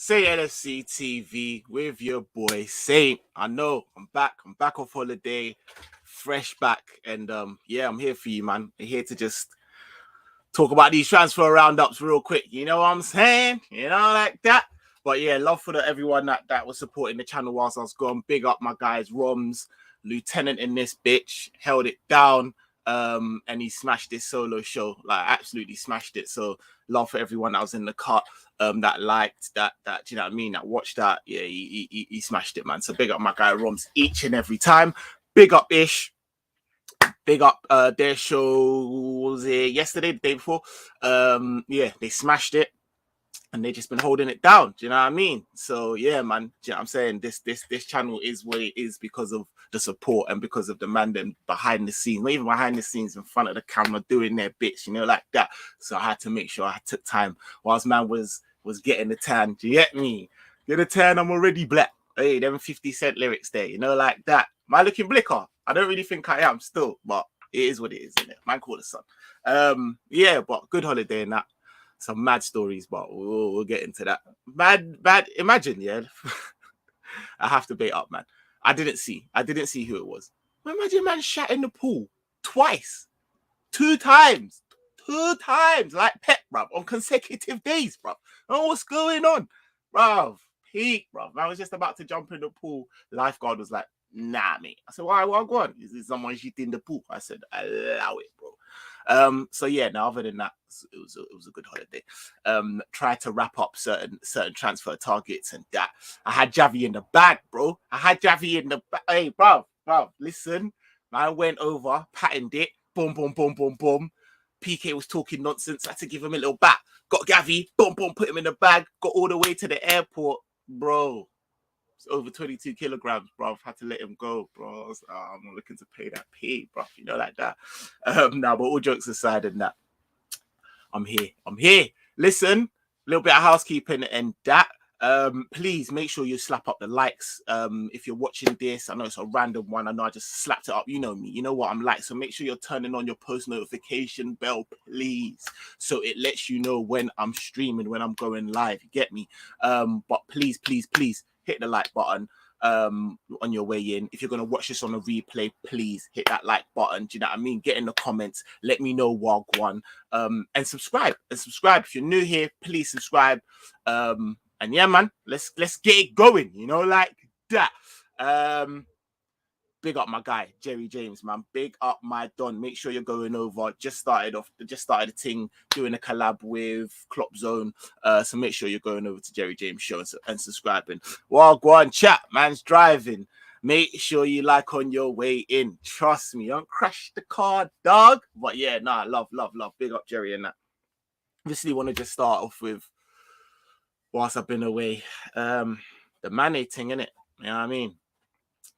Say LFCTV with your boy Saint. I know I'm back off holiday, fresh back, and yeah, I'm here for you, man. I'm here to just talk about these transfer roundups real quick. You know what I'm saying? You know, like that. But yeah, love for everyone that was supporting the channel whilst I was gone. Big up my guys, Roms, Lieutenant in this bitch, held it down. And he smashed this solo show, like absolutely smashed it. So love for everyone that was in the cut, that liked that, do you know what I mean? That watched that. Yeah, he smashed it, man. So big up my guy Roms each and every time. Big up Ish. Big up their show, was it yesterday, the day before? Yeah, they smashed it. And they just been holding it down. Do you know what I mean? So yeah, man. Do you know what I'm saying? This channel is what it is because of the support and because of the man them behind the scenes, not even behind the scenes, in front of the camera doing their bits, you know, like that. So I had to make sure I took time whilst man was getting the tan. Do you get me? Get a tan, I'm already black. Hey, them 50 Cent lyrics there, you know, like that. Am I looking blicker? I don't really think I am still, but it is what it is, isn't it? Man call the sun. Yeah, but good holiday and that. Some mad stories, but we'll get into that. Mad. Imagine, yeah. I have to bait up, man. I didn't see who it was. Imagine man shat in the pool twice, two times, like Pep, bruv, on consecutive days, bruv. Oh, what's going on, bruv? Peak, bruv. I was just about to jump in the pool. The lifeguard was like, nah, mate. I said, why? What go on? Is it someone shit in the pool? I said, allow it, bro. So yeah, now other than that, it was a good holiday. Tried to wrap up certain transfer targets and that. I had Javi in the bag, bro. Hey, bro, listen. I went over, patented it, boom. PK was talking nonsense. I had to give him a little bat. Got Gavi, boom, put him in the bag. Got all the way to the airport, bro. It's over 22 kilograms, bro. Had to let him go, bro. I'm not looking to pay that pay, bro. You know, like that. Now, but all jokes aside and that, I'm here. Listen, a little bit of housekeeping and that. Please make sure you slap up the likes. If you're watching this, I know it's a random one. I know I just slapped it up. You know me. You know what I'm like. So make sure you're turning on your post notification bell, please, so it lets you know when I'm streaming, when I'm going live. You get me? But please hit the like button on your way in. If you're going to watch this on a replay, please hit that like button. Do you know what I mean? Get in the comments, let me know what one, and subscribe. If you're new here, please subscribe. And yeah, man, let's get it going, you know, like that. Big up my guy Jerry James, man. Big up my Don. Make sure you're going over. Just started a thing, doing a collab with Clop Zone. So make sure you're going over to Jerry James show and subscribing. Well, go on, chat. Man's driving. Make sure you like on your way in. Trust me, don't crash the car, dog. But yeah, nah, love. Big up Jerry and that. Obviously, want to just start off with, whilst I've been away, the Mane thing, innit? You know what I mean?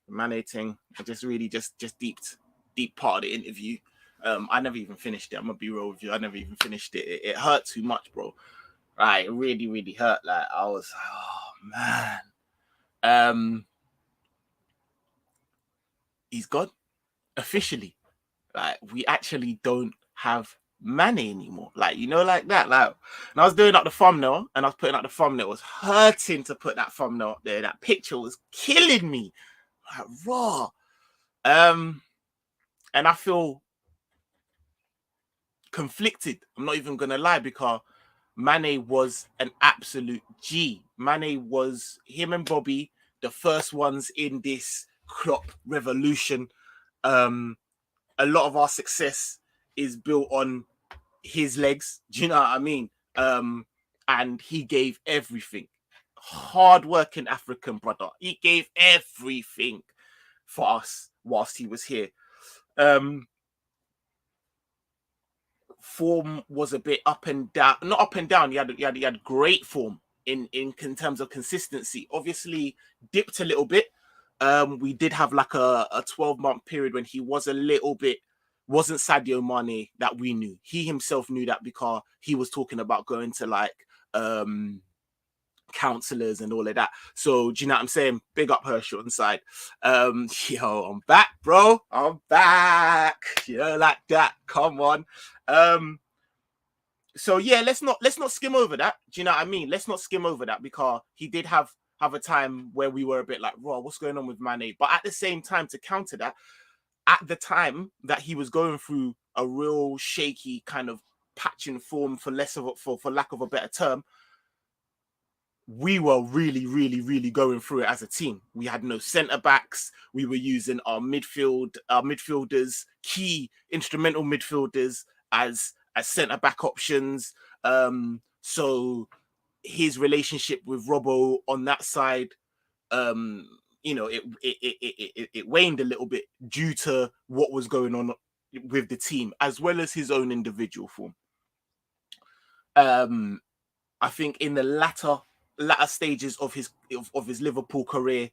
Mane thing, I just really just deep part of the interview. I never even finished it. I'm gonna be real with you. I never even finished it. It hurt too much, bro. Right, it really hurt. Like I was, oh man. He's gone officially. Like we actually don't have Mane anymore. Like, you know, like that. Like, and I was doing up the thumbnail, and I was putting up the thumbnail. It was hurting to put that thumbnail up there. That picture was killing me. Like, raw. And I feel conflicted. I'm not even gonna lie, because Mane was an absolute G. Mane was, him and Bobby, the first ones in this Klopp revolution. A lot of our success is built on his legs. Do you know what I mean? And he gave everything. Hard-working African brother. He gave everything for us whilst he was here. Form was a bit up and down. Not up and down. He had great form in terms of consistency. Obviously, dipped a little bit. We did have like a 12-month period when he was a little bit, wasn't Sadio Mane that we knew. He himself knew that, because he was talking about going to like counselors and all of that. So do you know what I'm saying? Big up Herschel inside. Yo, I'm back, bro. I'm back. You know, like that. Come on. So yeah, let's not skim over that. Do you know what I mean? Let's not skim over that, because he did have a time where we were a bit like, raw, what's going on with Mane? But at the same time, to counter that, at the time that he was going through a real shaky kind of patch in form, for lack of a better term, we were really, really, really going through it as a team. We had no centre backs. We were using our midfielders, key instrumental midfielders, as centre back options. So his relationship with Robbo on that side, it waned a little bit due to what was going on with the team, as well as his own individual form. I think in the latter stages of his Liverpool career,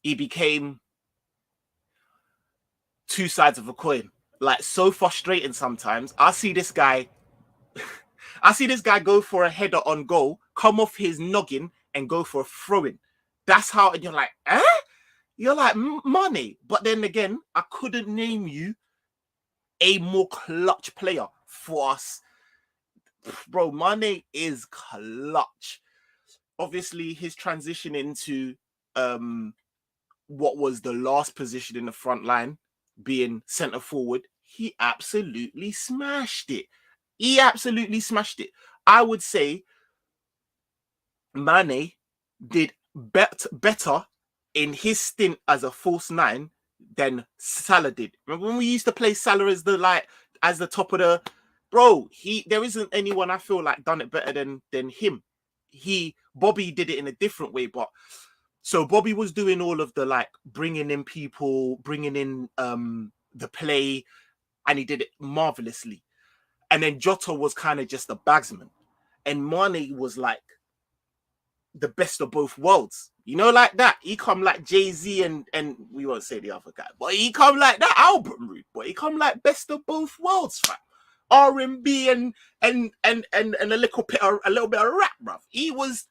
he became two sides of a coin. Like, so frustrating sometimes. I see this guy go for a header on goal, come off his noggin and go for a throw-in. That's how, and you're like, eh? You're like, Mane. But then again, I couldn't name you a more clutch player for us. Bro, Mane is clutch. Obviously, his transition into what was the last position in the front line, being centre forward, he absolutely smashed it. I would say Mane did better in his stint as a false nine than Salah did. Remember when we used to play Salah as the top of the bro? There isn't anyone I feel like done it better than him. Bobby did it in a different way, but so Bobby was doing all of the like bringing in people, bringing in the play, and he did it marvelously. And then Jota was kind of just a bagsman, and Mane was like the best of both worlds. You know, like that. He come like Jay-Z and we won't say the other guy, but he come like that album route, but he come like best of both worlds, fam. R&B and a little bit of rap, bruv. He was,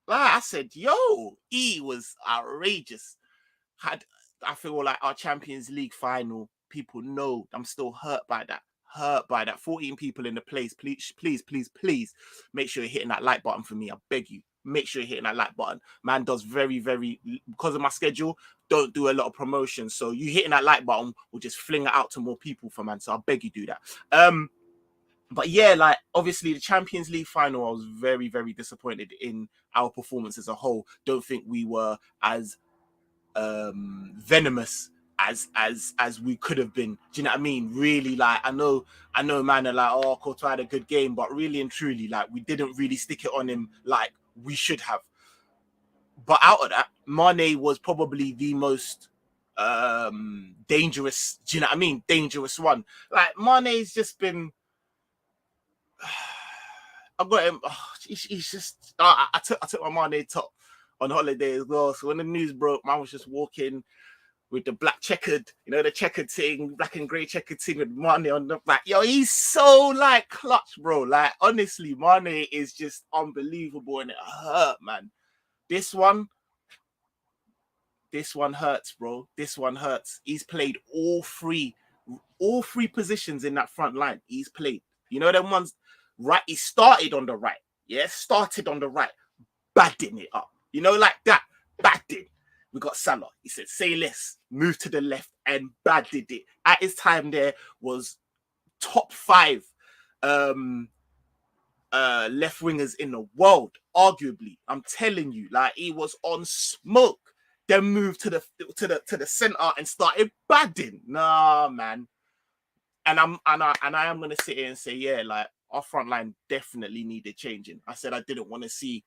like I said, he was outrageous. I feel like our Champions League final, people know I'm still hurt by that. 14 people in the place. Please make sure you're hitting that like button for me. I beg you. Make sure you're hitting that like button. Man does very, very, because of my schedule, don't do a lot of promotion. So you hitting that like button will just fling it out to more people for man. So I beg you do that. But yeah, like obviously the Champions League final, I was very, very disappointed in our performance as a whole. Don't think we were as venomous as we could have been. Do you know what I mean? Really, like I know man are like, oh, Courtois had a good game, but really and truly, like we didn't really stick it on him like we should have. But out of that, Mane was probably the most dangerous, do you know what I mean? Dangerous one. Like Mane's just been I've got him. Oh, he's just. I took my Mane top on holiday as well. So when the news broke, man was just walking with the black checkered, the checkered thing, black and grey checkered thing with Mane on the back. Yo, he's so like clutch, bro. Like honestly, Mane is just unbelievable, and it hurt, man. This one hurts, bro. This one hurts. He's played all three positions in that front line. He's played. You know them ones. Right, he started on the right. Yeah, badding it up. Like that. Badding. We got Salah. He said, say less, move to the left, and badded it. At his time there was top 5 left wingers in the world, arguably. I'm telling you, like he was on smoke. Then moved to the center and started badding. Nah, man. And I am gonna sit here and say, yeah, like our front line definitely needed changing. I said I didn't want to see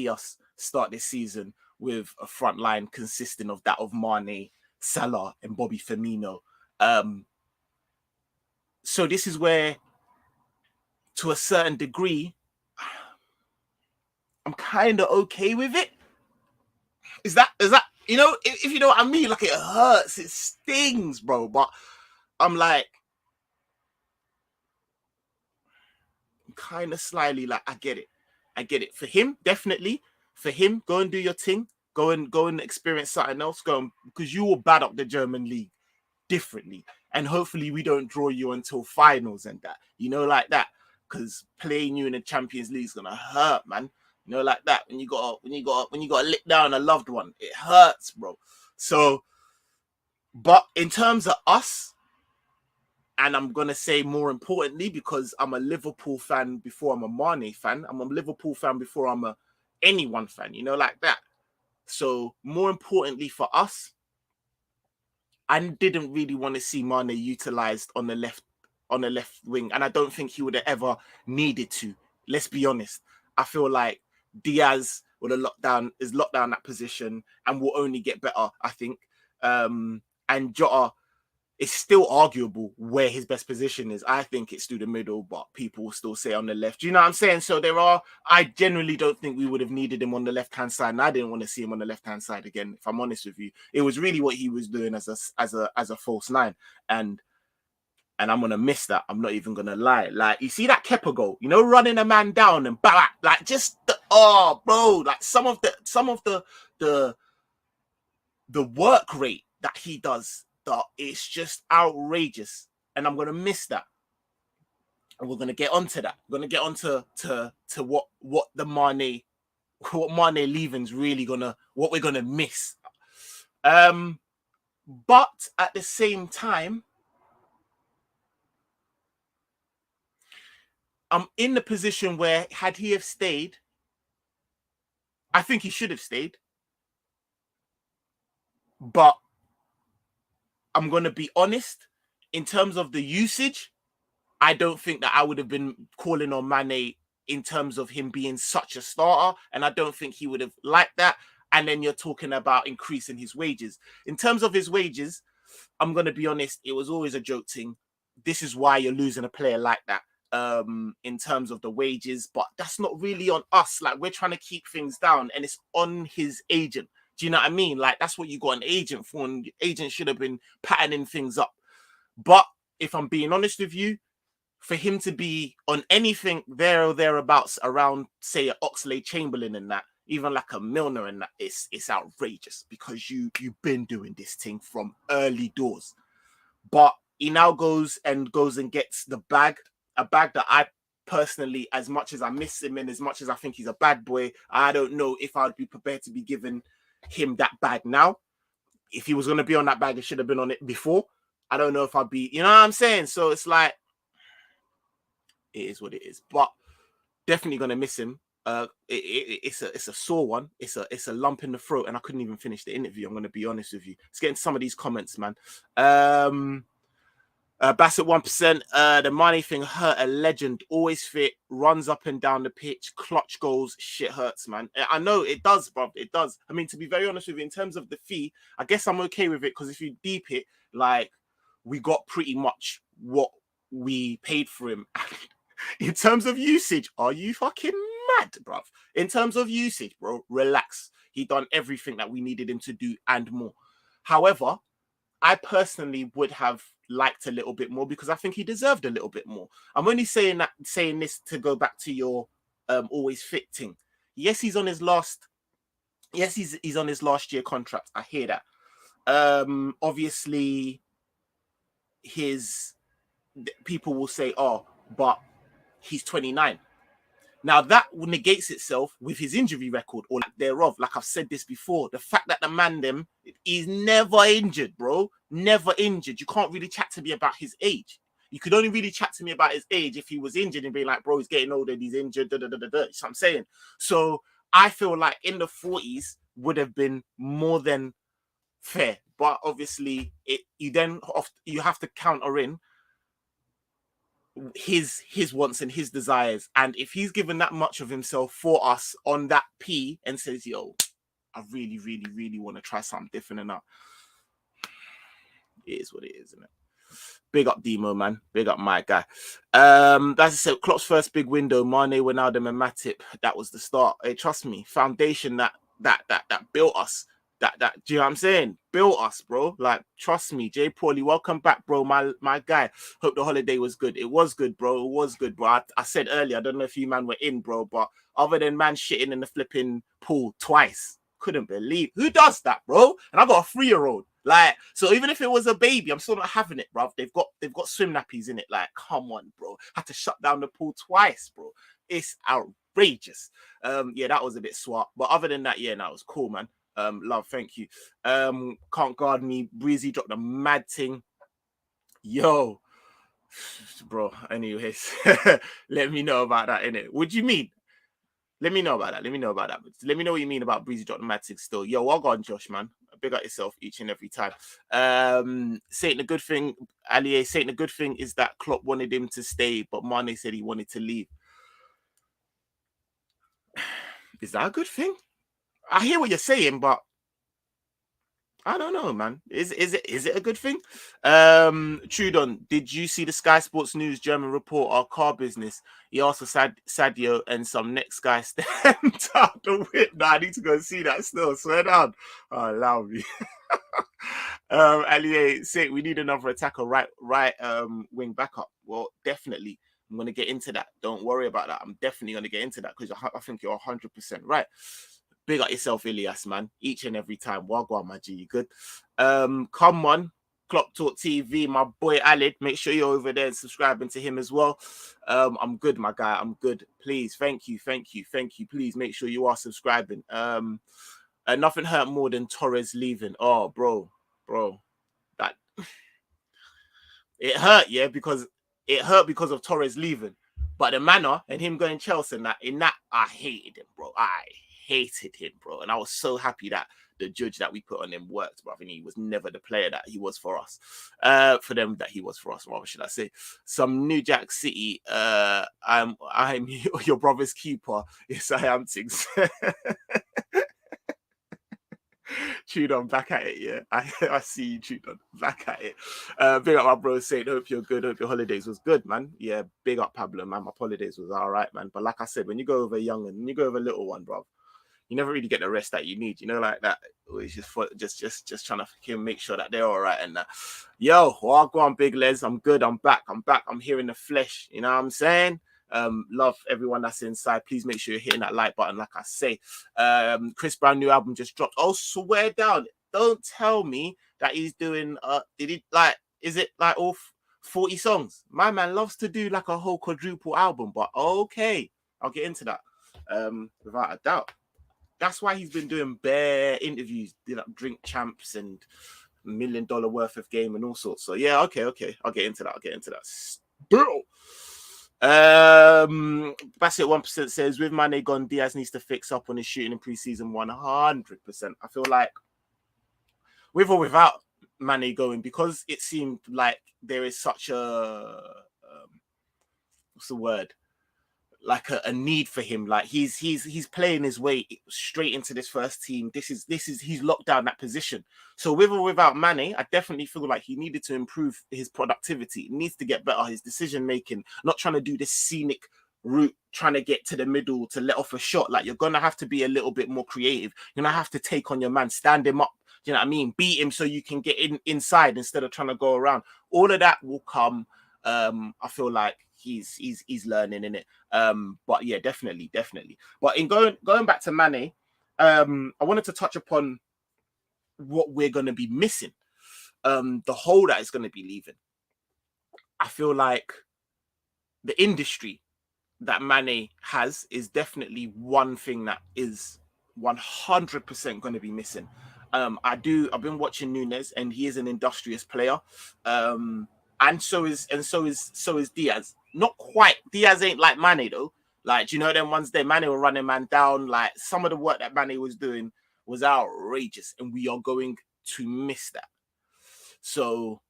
us start this season with a front line consisting of that of Mane, Salah, and Bobby Firmino. So this is where, to a certain degree, I'm kind of okay with it. Is that if you know what I mean? Like it hurts, it stings, bro. But I'm like, kind of slyly like, I get it. For him, definitely. For him, go and do your thing. Go and experience something else. Because you will bad up the German league. differently. And hopefully we don't draw you until finals and that, like that. Because playing you in the Champions League is gonna hurt, man. Like that. When you gotta lick down a loved one, it hurts, bro. So, but in terms of us, and I'm gonna say more importantly, because I'm a Liverpool fan before I'm a Mane fan. I'm a Liverpool fan before I'm a anyone fan, like that. So more importantly for us, I didn't really want to see Mane utilized on the left wing, and I don't think he would have ever needed to. Let's be honest. I feel like Diaz would have locked down that position and will only get better, I think. And Jota, it's still arguable where his best position is. I think it's through the middle, but people will still say on the left. Do you know what I'm saying? So I generally don't think we would have needed him on the left-hand side, and I didn't want to see him on the left-hand side again, if I'm honest with you. It was really what he was doing as a false nine. And I'm going to miss that. I'm not even going to lie. Like, you see that Kepa goal, running a man down and back, like just, bro, like some of the work rate that he does, it's just outrageous, and I'm gonna miss that. And we're gonna get onto that. We're gonna get onto to what Mane leaving's really what we're gonna miss. But at the same time, I'm in the position where had he have stayed, I think he should have stayed. But I'm going to be honest, in terms of the usage, I don't think that I would have been calling on Mane in terms of him being such a starter. And I don't think he would have liked that. And then you're talking about increasing his wages. In terms of his wages, I'm going to be honest, it was always a joke thing. This is why you're losing a player like that in terms of the wages. But that's not really on us. Like, we're trying to keep things down, and it's on his agent. Do you know what I mean? Like, that's what you got an agent for, and the agent should have been patterning things up. But if I'm being honest with you, for him to be on anything there or thereabouts around, say, an Oxlade-Chamberlain and that, even like a Milner and that, it's outrageous, because you've been doing this thing from early doors. But he now goes and gets a bag that I personally, as much as I miss him and as much as I think he's a bad boy, I don't know if I'd be prepared to be given him that bag now. If he was going to be on that bag, it should have been on it before. I don't know if I'd be, you know what I'm saying? So it's like, it is what it is. But definitely going to miss him. It's a sore one. It's a lump in the throat, and I couldn't even finish the interview. I'm going to be honest with you. Let's get into some of these comments, man. Bassett 1%. The Mane thing hurt a legend. Always fit. Runs up and down the pitch. Clutch goals. Shit hurts, man. I know it does, bro. It does. I mean, to be very honest with you, in terms of the fee, I guess I'm okay with it, because if you deep it, like, we got pretty much what we paid for him. In terms of usage, are you fucking mad, bruv? In terms of usage, bro, relax. He done everything that we needed him to do and more. However, I personally would have liked a little bit more, because I think he deserved a little bit more. I'm only saying this to go back to your always fit thing. Yes, he's on his last year contract. I hear that. Obviously, people will say, oh, but he's 29. Now, that negates itself with his injury record, or lack thereof. Like I've said this before, the fact that the man is never injured, bro. Never injured. You can't really chat to me about his age. You could only really chat to me about his age if he was injured and being like, bro, he's getting older, he's injured, da da da da da. That's what I'm saying. So I feel like in the 40s would have been more than fair. But obviously, you have to counter in his wants and his desires. And if he's given that much of himself for us on that P and says, yo, I really, really, really want to try something different, and that, it is what it is, isn't it? Big up Demo, man. Big up my guy. As I said, Klopp's first big window, Mane, Wijnaldum and Matip. That was the start. Hey, trust me, foundation that built us. That do you know what I'm saying? Built us, bro. Like, trust me. Jay Paulie, welcome back, bro. My guy. Hope the holiday was good. It was good, bro. It was good, bro. I said earlier, I don't know if you man were in, bro, but other than man shitting in the flipping pool twice, couldn't believe. Who does that, bro? And I got a 3-year-old. Like, so even if it was a baby, I'm still not having it, bro. They've got swim nappies in it. Like, come on, bro. Had to shut down the pool twice, bro. It's outrageous. Yeah, that was a bit swart. But other than that, yeah, that was cool, man. Love, thank you. Can't guard me. Breezy dropped a mad thing. Yo, bro. Anyways, let me know about that, innit? What do you mean? Let me know about that. Let me know about that. Let me know what you mean about Breezy dropping mad thing still. Yo, well gone, Josh, man. Big up yourself each and every time. Saying the good thing, Allier, saying the good thing is that Klopp wanted him to stay, but Mane said he wanted to leave. Is that a good thing? I hear what you're saying, but I don't know, man. Is it a good thing? Trudon, did you see the Sky Sports News German reporter car business? He asked for Sadio and some next guy stand up the whip. No, I need to go and see that still. Swear down. Oh, allow me. Allier, say we need another attacker, right wing backup. Well, definitely. I'm gonna get into that. Don't worry about that. I'm definitely gonna get into that because I think you're 100% right. Big up yourself, Ilias, man. Each and every time. Wagwan, my G, you good? Come on. Clock Talk TV, my boy Alid. Make sure you're over there and subscribing to him as well. I'm good, my guy. I'm good. Please, thank you. Please make sure you are subscribing. Nothing hurt more than Torres leaving. Oh, bro, that it hurt, yeah, because it hurt because of Torres leaving. But the manner and him going Chelsea and that I hated him, bro. I hated him, bro. And I was so happy that the judge that we put on him worked, bro. I think he was never the player that he was for us. For them that he was for us, rather should I say. Some New Jack City, I'm your brother's keeper. Yes, I am things. Tudon, back at it, yeah. I see you, Tudon, back at it. Big up my bro saying, hope you're good, hope your holidays was good, man. Yeah, big up Pablo, man. My holidays was all right, man. But like I said, when you go over young and when you go over little one, bro, you never really get the rest that you need, you know, like that. It's just trying to make sure that they're all right and that. Yo, well, go on, Big Les. I'm good. I'm back. I'm here in the flesh. You know what I'm saying? Love everyone that's inside. Please make sure you're hitting that like button, like I say. Chris Brown new album just dropped. Oh, swear down. Don't tell me that he's doing did he like is it like all 40 songs? My man loves to do like a whole quadruple album, but okay, I'll get into that. Without a doubt. That's why he's been doing bare interviews, drink champs and $1 million worth of game and all sorts. So yeah, okay. I'll get into that. Still. Bassett 1% says with Mane gone, Diaz needs to fix up on his shooting in preseason 100%. I feel like with or without Mane going, because it seemed like there is such a what's the word? Like a need for him. Like he's playing his way straight into this first team. This is he's locked down that position. So with or without Mane, I definitely feel like he needed to improve his productivity. He needs to get better, his decision making, not trying to do this scenic route, trying to get to the middle to let off a shot. Like you're gonna have to be a little bit more creative. You're gonna have to take on your man, stand him up. You know what I mean? Beat him so you can get inside instead of trying to go around. All of that will come. I feel like he's learning in it. But yeah, definitely. But in going back to Mane, I wanted to touch upon what we're going to be missing. The hole that is going to be leaving. I feel like the industry that Mane has is definitely one thing that is 100% going to be missing. I've been watching Nunes, and he is an industrious player. And so is Diaz. Not quite. Diaz ain't like Mane though. Like, you know, them ones there, Mane were running man down. Like some of the work that Mane was doing was outrageous, and we are going to miss that. So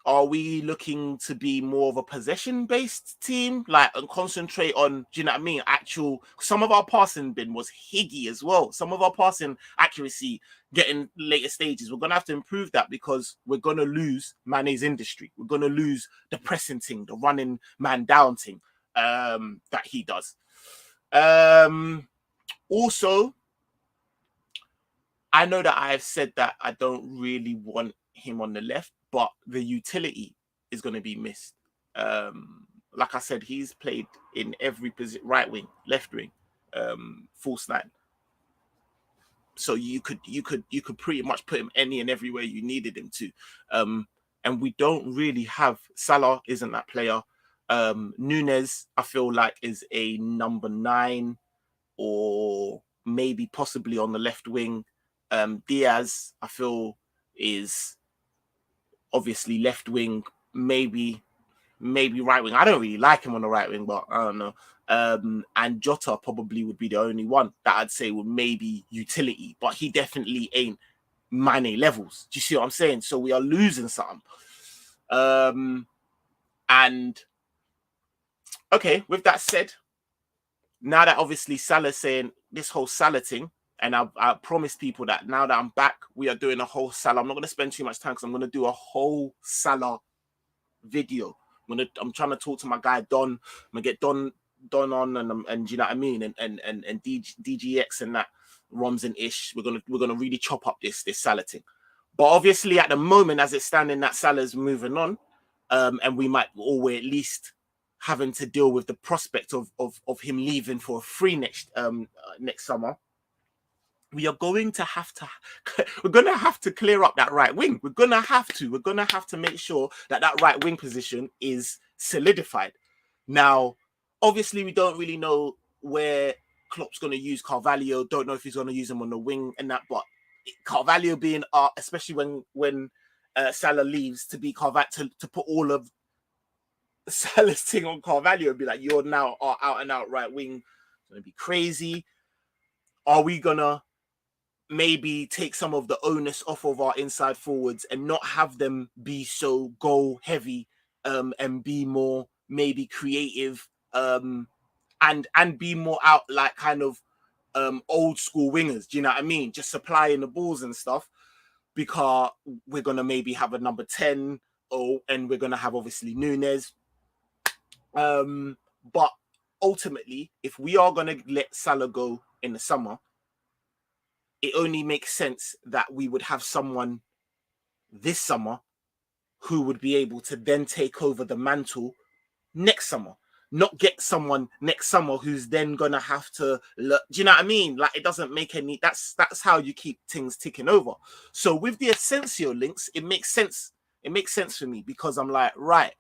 are we looking to be more of a possession-based team, like, and concentrate on, do you know what I mean? Actual, some of our passing bin was higgy as well. Some of our passing accuracy getting later stages. We're going to have to improve that because we're going to lose Mane's industry. We're going to lose the pressing thing, the running man down thing that he does. Also, I know that I've said that I don't really want him on the left, but the utility is going to be missed. Like I said, he's played in every position: right wing, left wing, false nine. So you could pretty much put him any and everywhere you needed him to. And we don't really have Salah isn't that player. Nunez, I feel like, is a number 9 or maybe possibly on the left wing. Diaz, I feel, is obviously left wing, maybe right wing. I don't really like him on the right wing, but I don't know. And Jota probably would be the only one that I'd say would maybe utility, but he definitely ain't Mane levels. Do you see what I'm saying? So we are losing something. And okay, with that said, now that obviously Salah's saying this whole Salah thing, and I promised people that now that I'm back, we are doing a whole Salah. I'm not going to spend too much time because I'm going to do a whole Salah video. I'm trying to talk to my guy Don. I'm gonna get Don on, and you know what I mean, and DGX and that Roms and Ish. We're gonna really chop up this Salah thing. But obviously, at the moment, as it's standing, that Salah's moving on, and we might, or we're at least having to deal with the prospect of him leaving for a free next summer. We are going to have to clear up that right wing. We're gonna have to make sure that right wing position is solidified. Now, obviously, we don't really know where Klopp's going to use Carvalho. Don't know if he's going to use him on the wing and that. But Carvalho being especially when Salah leaves, to be Carvalho to put all of Salah's thing on Carvalho and be like, you're now our out and out right wing. It's going to be crazy. Are we gonna maybe take some of the onus off of our inside forwards and not have them be so goal heavy, and be more maybe creative, and be more out like kind of old school wingers? Do you know what I mean? Just supplying the balls and stuff, because we're gonna maybe have a number 10, and we're gonna have obviously Nunez. But ultimately, if we are gonna let Salah go in the summer, it only makes sense that we would have someone this summer who would be able to then take over the mantle next summer. Not get someone next summer who's then gonna have to look. Do you know what I mean? Like, it doesn't make any. That's how you keep things ticking over. So with the Asensio links, it makes sense. It makes sense for me, because I'm like, right,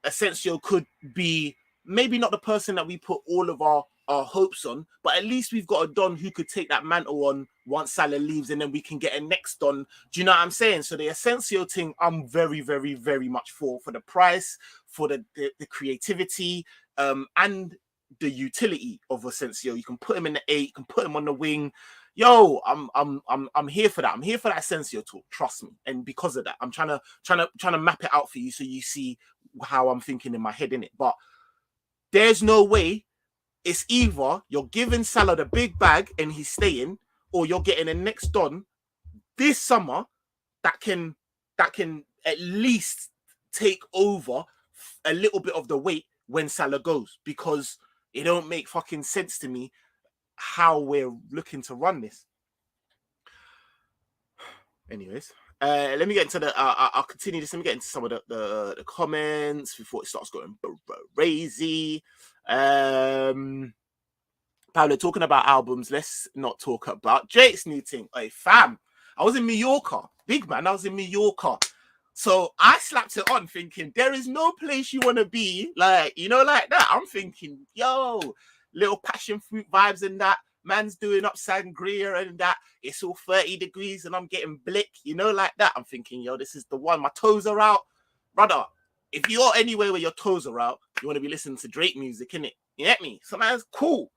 Asensio could be maybe not the person that we put all of our hopes on, but at least we've got a Don who could take that mantle on once Salah leaves, and then we can get a next Don. Do you know what I'm saying? So the Asensio thing, I'm very, very, very much for the price, for the creativity, and the utility of Asensio. You can put him in the 8, you can put him on the wing. Yo, I'm here for that. I'm here for that Asensio talk. Trust me. And because of that, I'm trying to map it out for you so you see how I'm thinking in my head, in it. But there's no way. It's either you're giving Salah the big bag and he's staying, or you're getting a next Don this summer that can at least take over a little bit of the weight when Salah goes, because it don't make fucking sense to me how we're looking to run this. Anyways, let me get into I'll continue this. Let me get into some of the comments before it starts going crazy. Pablo, talking about albums, let's not talk about Drake's new thing. Hey, fam, I was in Mallorca. Big man, I was in Mallorca. So I slapped it on thinking, there is no place you want to be, like, you know, like that. I'm thinking, yo, little passion fruit vibes and that. Man's doing up sangria and that. It's all 30 degrees and I'm getting blick, you know, like that. I'm thinking, yo, this is the one. My toes are out. Brother, if you're anywhere where your toes are out, you want to be listening to Drake music, innit? You get me? So man's cool.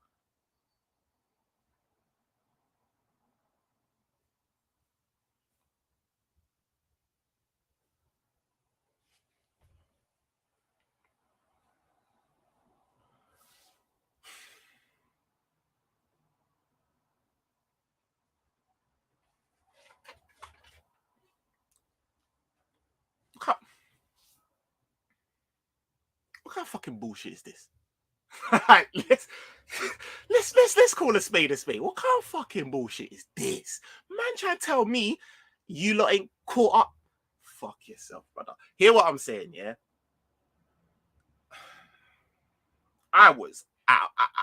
What kind of fucking bullshit is this? Right, let's call a spade a spade. What kind of fucking bullshit is this? Man trying to tell me you lot ain't caught up. Fuck yourself, brother. Hear what I'm saying, yeah? I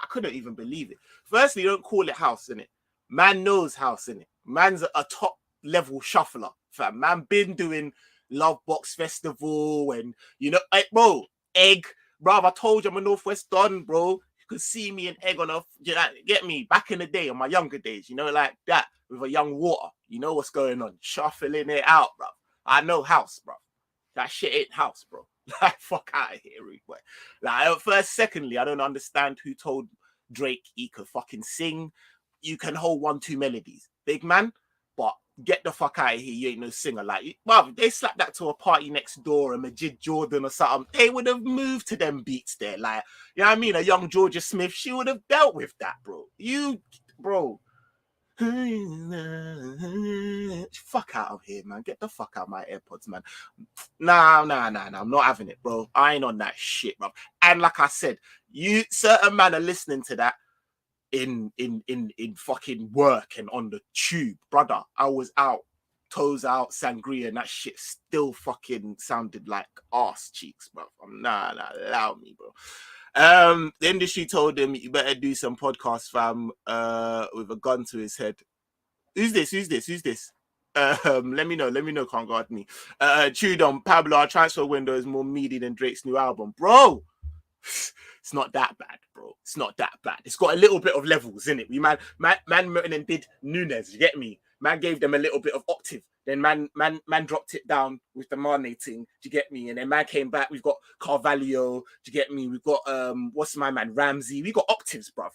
couldn't even believe it. Firstly, don't call it house, innit? Man knows house, innit? Man's a top level shuffler, fam. Man been doing Love Box Festival and, you know, bro, Egg. Bro, I told you I'm a Northwest Don, bro. You could see me and Egg on a, get me, back in the day, on my younger days, you know, like that, with a young water. You know what's going on. Shuffling it out, bro. I know house, bro. That shit ain't house, bro. Like, fuck out of here, rude boy. Like, first, secondly, I don't understand who told Drake he could fucking sing. You can hold 1-2 melodies, big man, but get the fuck out of here. You ain't no singer. Like, well, they slapped that to a party next door, a Majid Jordan or something. They would have moved to them beats there. Like, you know what I mean? A young Georgia Smith, she would have dealt with that, bro. Bro. Fuck out of here, man. Get the fuck out of my AirPods, man. Nah. I'm not having it, bro. I ain't on that shit, bro. And like I said, you certain man are listening to that in fucking work and on the tube, brother. I was out, toes out, sangria, and that shit still fucking sounded like arse cheeks, bro. Nah, allow me, bro. The industry told him, you better do some podcast, fam, with a gun to his head. Who's this? Let me know, can't guard me. Chudon, Pablo, our transfer window is more meaty than Drake's new album. Bro, it's not that bad, bro. It's not that bad. It's got a little bit of levels in it. We man and did Nunes, you get me? Man gave them a little bit of octave. Then man dropped it down with the Mane thing, do you get me? And then man came back. We've got Carvalho, do you get me? We've got what's my man, Ramsey. We got octaves, bruv.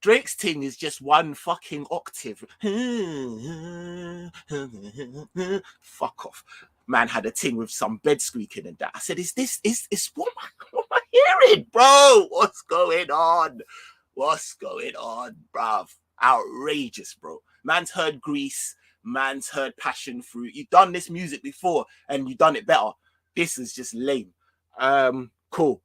Drake's thing is just one fucking octave. Fuck off. Man had a thing with some bed squeaking and that. I said, is what am I hearing, bro? What's going on? Bruv? Outrageous, bro. Man's heard Grease. Man's heard Passion Fruit. You've done this music before and you've done it better. This is just lame. Cool.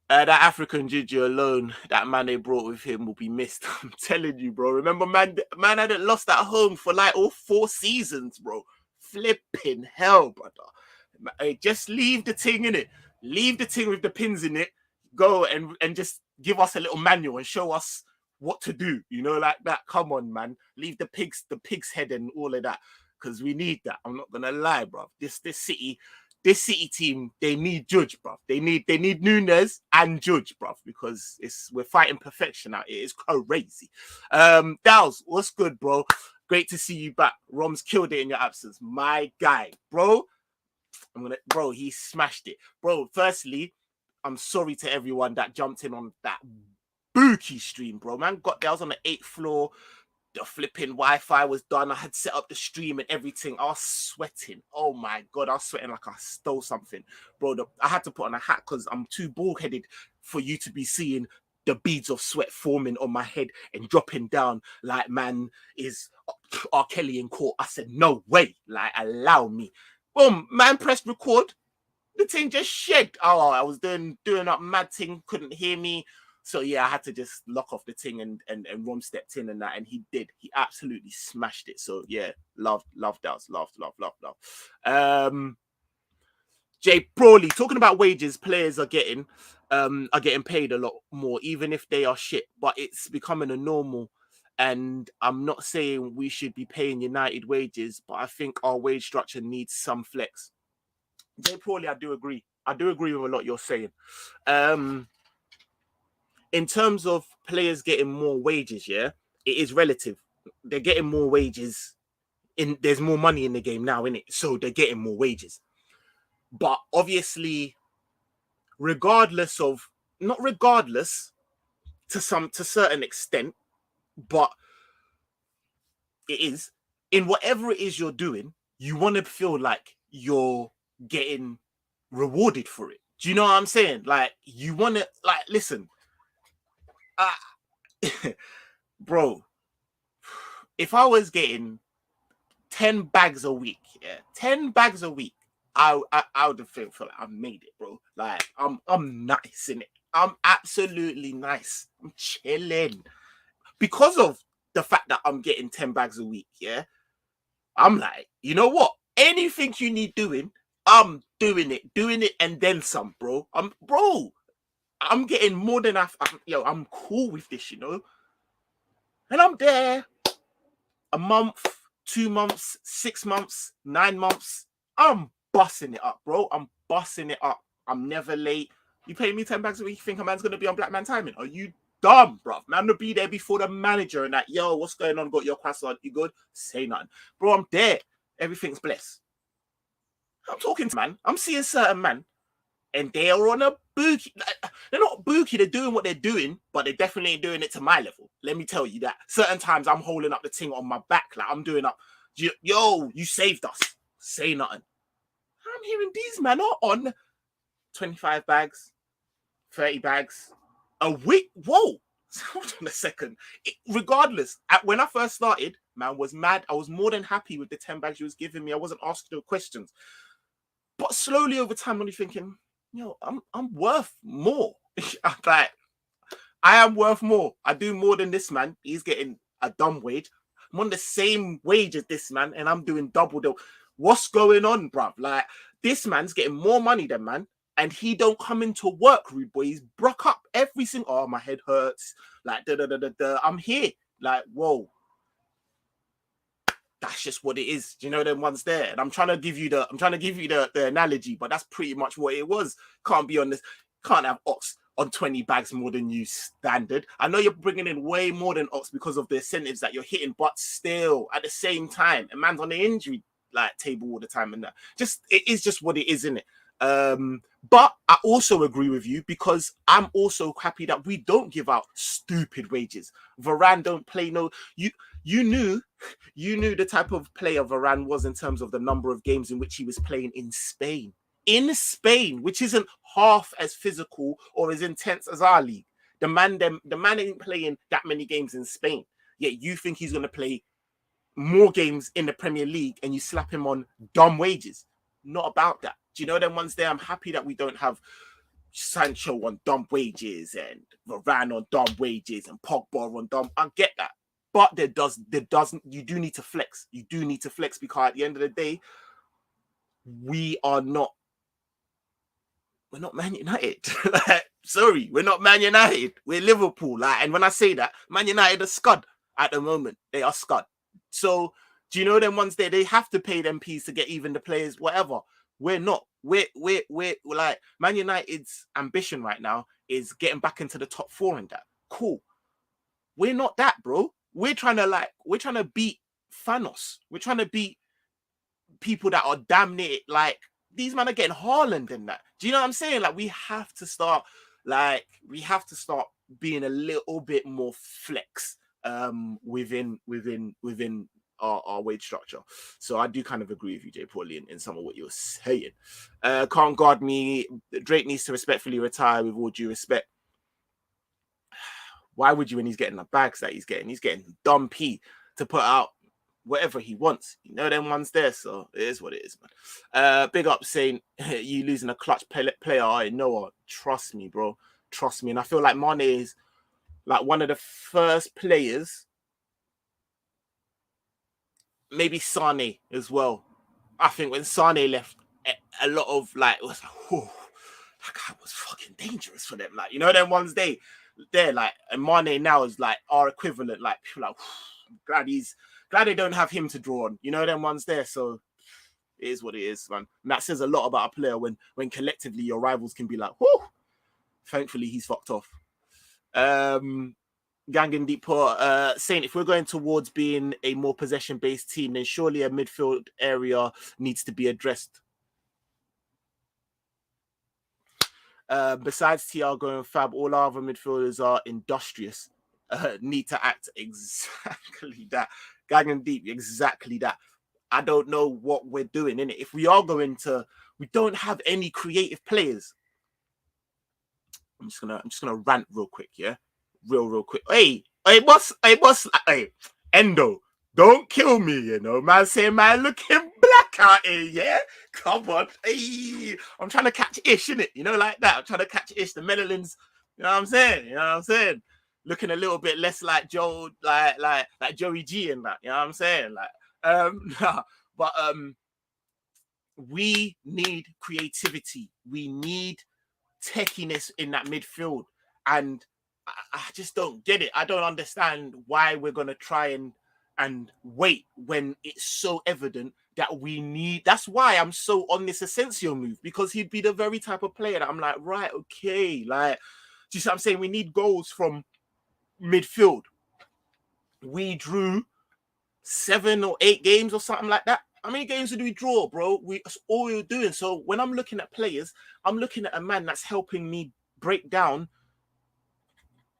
That African Juju alone, that man they brought with him will be missed. I'm telling you, bro. Remember, man hadn't lost at home for like all 4 seasons, bro. Flipping hell, brother. Hey, just leave the thing in it. Leave the thing with the pins in it. Go and just give us a little manual and show us what to do. You know, like that. Come on, man. Leave the pig's head and all of that. Because we need that. I'm not gonna lie, bro. This City team, they need Judge, bruv. They need Nunes and Judge, bruv, because we're fighting perfection out here. It's crazy. Dowls, what's good, bro? Great to see you back. Rom's killed it in your absence. My guy, bro. He smashed it. Bro, firstly, I'm sorry to everyone that jumped in on that bookie stream, bro. Man got there, I was on the 8th floor. The flipping Wi-Fi was done. I had set up the stream and everything. I was sweating. Oh my God, I was sweating like I stole something. Bro, I had to put on a hat because I'm too bald-headed for you to be seeing the beads of sweat forming on my head and dropping down like man is R. Kelly in court. I said, no way. Like, allow me. Boom, man pressed record. The thing just shed. Oh, I was doing up mad thing, couldn't hear me. So yeah, I had to just lock off the thing and Rom stepped in and that, and he did. He absolutely smashed it. So yeah, love that. Love. Jay Prawley, talking about wages, players are getting paid a lot more, even if they are shit, but it's becoming a normal. And I'm not saying we should be paying United wages, but I think our wage structure needs some flex. Jay Prawley, I do agree. I do agree with a lot you're saying. In terms of players getting more wages, yeah, it is relative. They're getting more wages. There's more money in the game now, innit? So they're getting more wages. But obviously, not regardless to certain extent, but it is, in whatever it is you're doing, you want to feel like you're getting rewarded for it. Do you know what I'm saying? Like, you want to, like, listen, bro, if I was getting 10 bags a week, yeah, 10 bags a week, I would have felt like I made it, bro. Like, I'm nice in it. I'm absolutely nice. I'm chilling. Because of the fact that I'm getting 10 bags a week, yeah, I'm like, you know what? Anything you need doing, I'm doing it, and then some, bro. I'm getting more than I'm cool with this, you know. And I'm there a month, 2 months, 6 months, 9 months. I'm busting it up, bro. I'm busting it up. I'm never late. You pay me 10 bags a week, you think a man's going to be on black man timing? Are you dumb, bro? Man will be there before the manager and that, yo, what's going on? Got your croissant? You good? Say nothing. Bro, I'm there. Everything's blessed. I'm talking to man. I'm seeing certain man and they are on a bookie. They're not bookie, they're doing what they're doing, but they definitely ain't doing it to my level. Let me tell you that. Certain times I'm holding up the thing on my back, like I'm doing up, yo, you saved us. Say nothing. I'm hearing these men are on 25 bags, 30 bags a week. Whoa. Hold on a second. Regardless, when I first started, man was mad. I was more than happy with the 10 bags you was giving me. I wasn't asking no questions. But slowly over time, I'm thinking, I'm worth more. I'm like, I am worth more. I do more than this man. He's getting a dumb wage. I'm on the same wage as this man, and I'm doing double the. What's going on, bruv? Like, this man's getting more money than man, and he don't come into work, rude boy. He's broke up every single. Oh, my head hurts. Like, I'm here. Like, whoa. That's just what it is. Do you know them ones there? And I'm trying to give you the analogy, but that's pretty much what it was. Can't be on this. Can't have Ox on 20 bags more than you standard. I know you're bringing in way more than Ox because of the incentives that you're hitting, but still, at the same time, a man's on the injury like table all the time, and that it is just what it is, isn't it? But I also agree with you because I'm also happy that we don't give out stupid wages. Varane don't play no. You knew the type of player Varane was in terms of the number of games in which he was playing in Spain. In Spain, which isn't half as physical or as intense as our league. The man ain't playing that many games in Spain. Yet you think he's going to play more games in the Premier League and you slap him on dumb wages. Not about that. Do you know them ones there? I'm happy that we don't have Sancho on dumb wages and Varane on dumb wages and Pogba on dumb. I get that. But you do need to flex. You do need to flex because at the end of the day, we're not Man United. Sorry, we're not Man United. We're Liverpool. And when I say that, Man United are scud at the moment. They are scud. So do you know them ones there? They have to pay them P's to get even the players, whatever. We're not. We're like Man United's ambition right now is getting back into the top 4 in that. Cool. We're not that, bro. We're trying to beat Thanos. We're trying to beat people that are damn near like these men are getting Haaland in that. Do you know what I'm saying? Like we have to start being a little bit more flex within our wage structure. So I do kind of agree with you, Jay Paulie, in some of what you're saying. Can't guard me. Drake needs to respectfully retire with all due respect. Why would you when he's getting the bags that he's getting? He's getting dumb P to put out whatever he wants. You know them ones there, so it is what it is, man. Big up saying you losing a clutch player. I know, trust me, bro. Trust me. And I feel like Mane is like one of the first players, maybe Sane as well. I think when Sane left, a lot of like it was like, whoa, that guy was fucking dangerous for them. Like, you know them ones they're like, and Mane now is like our equivalent. Like people like, glad they don't have him to draw on. You know them ones there. So it is what it is, man. And that says a lot about a player when collectively your rivals can be like, whoo. Thankfully he's fucked off. Gang in deep poor, saying if we're going towards being a more possession-based team, then surely a midfield area needs to be addressed. Besides Thiago and Fab, all our other midfielders are industrious. Need to act exactly that. Gang and deep, exactly that. I don't know what we're doing in it. If we are going to, we don't have any creative players. I'm just gonna rant real quick, yeah. Real quick. Hey, boss, Endo, don't kill me, you know. Man saying man looking black out here, yeah? Come on. Hey, I'm trying to catch ish, innit? You know, like that. I'm trying to catch ish, the melanin's, you know what I'm saying? Looking a little bit less like Joe, like Joey G and that, you know what I'm saying? But we need creativity. We need techiness in that midfield. And I just don't get it. I don't understand why we're gonna try and wait when it's so evident that we need. That's why I'm so on this Asensio move, because he'd be the very type of player that I'm like, right, okay, like, do you see what I'm saying? We need goals from midfield. We drew 7 or 8 games or something like that. How many games did we draw, bro? That's all we were doing. So when I'm looking at players, I'm looking at a man that's helping me break down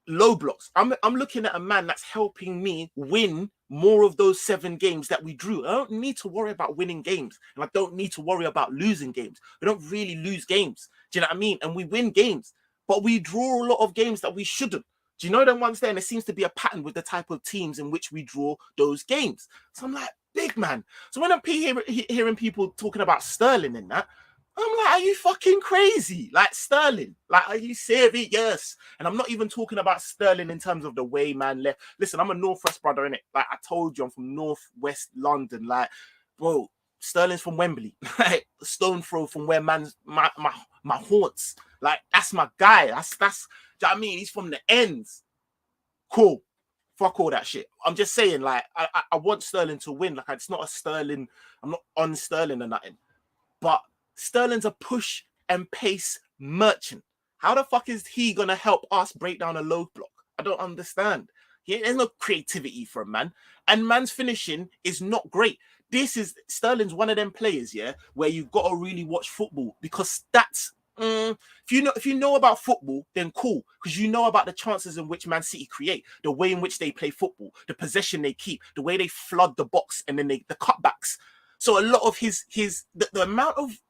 low blocks. I'm looking at a man that's helping me win more of those 7 games that we drew. I don't need to worry about winning games, and I don't need to worry about losing games. We don't really lose games. Do you know what I mean? And we win games, but we draw a lot of games that we shouldn't. Do you know them ones there? And there seems to be a pattern with the type of teams in which we draw those games. So I'm like, big man. So when I'm hearing people talking about Sterling and that, I'm like, are you fucking crazy? Like, Sterling, like, are you serious? And I'm not even talking about Sterling in terms of the way man left. Listen, I'm a Northwest brother, innit? Like, I told you, I'm from Northwest London. Like, bro, Sterling's from Wembley. Like, stone throw from where man's my haunts. Like, that's my guy. That's do you know what I mean? He's from the ends. Cool. Fuck all that shit. I'm just saying, like, I want Sterling to win. Like, it's not a Sterling. I'm not on Sterling or nothing. But Sterling's a push and pace merchant. How the fuck is he gonna help us break down a low block? I don't understand. There's no creativity for a man, and man's finishing is not great. This is Sterling's one of them players, yeah, where you've got to really watch football, because that's if you know about football, then cool, because you know about the chances in which Man City create, the way in which they play football, the possession they keep, the way they flood the box, and then the cutbacks. So a lot of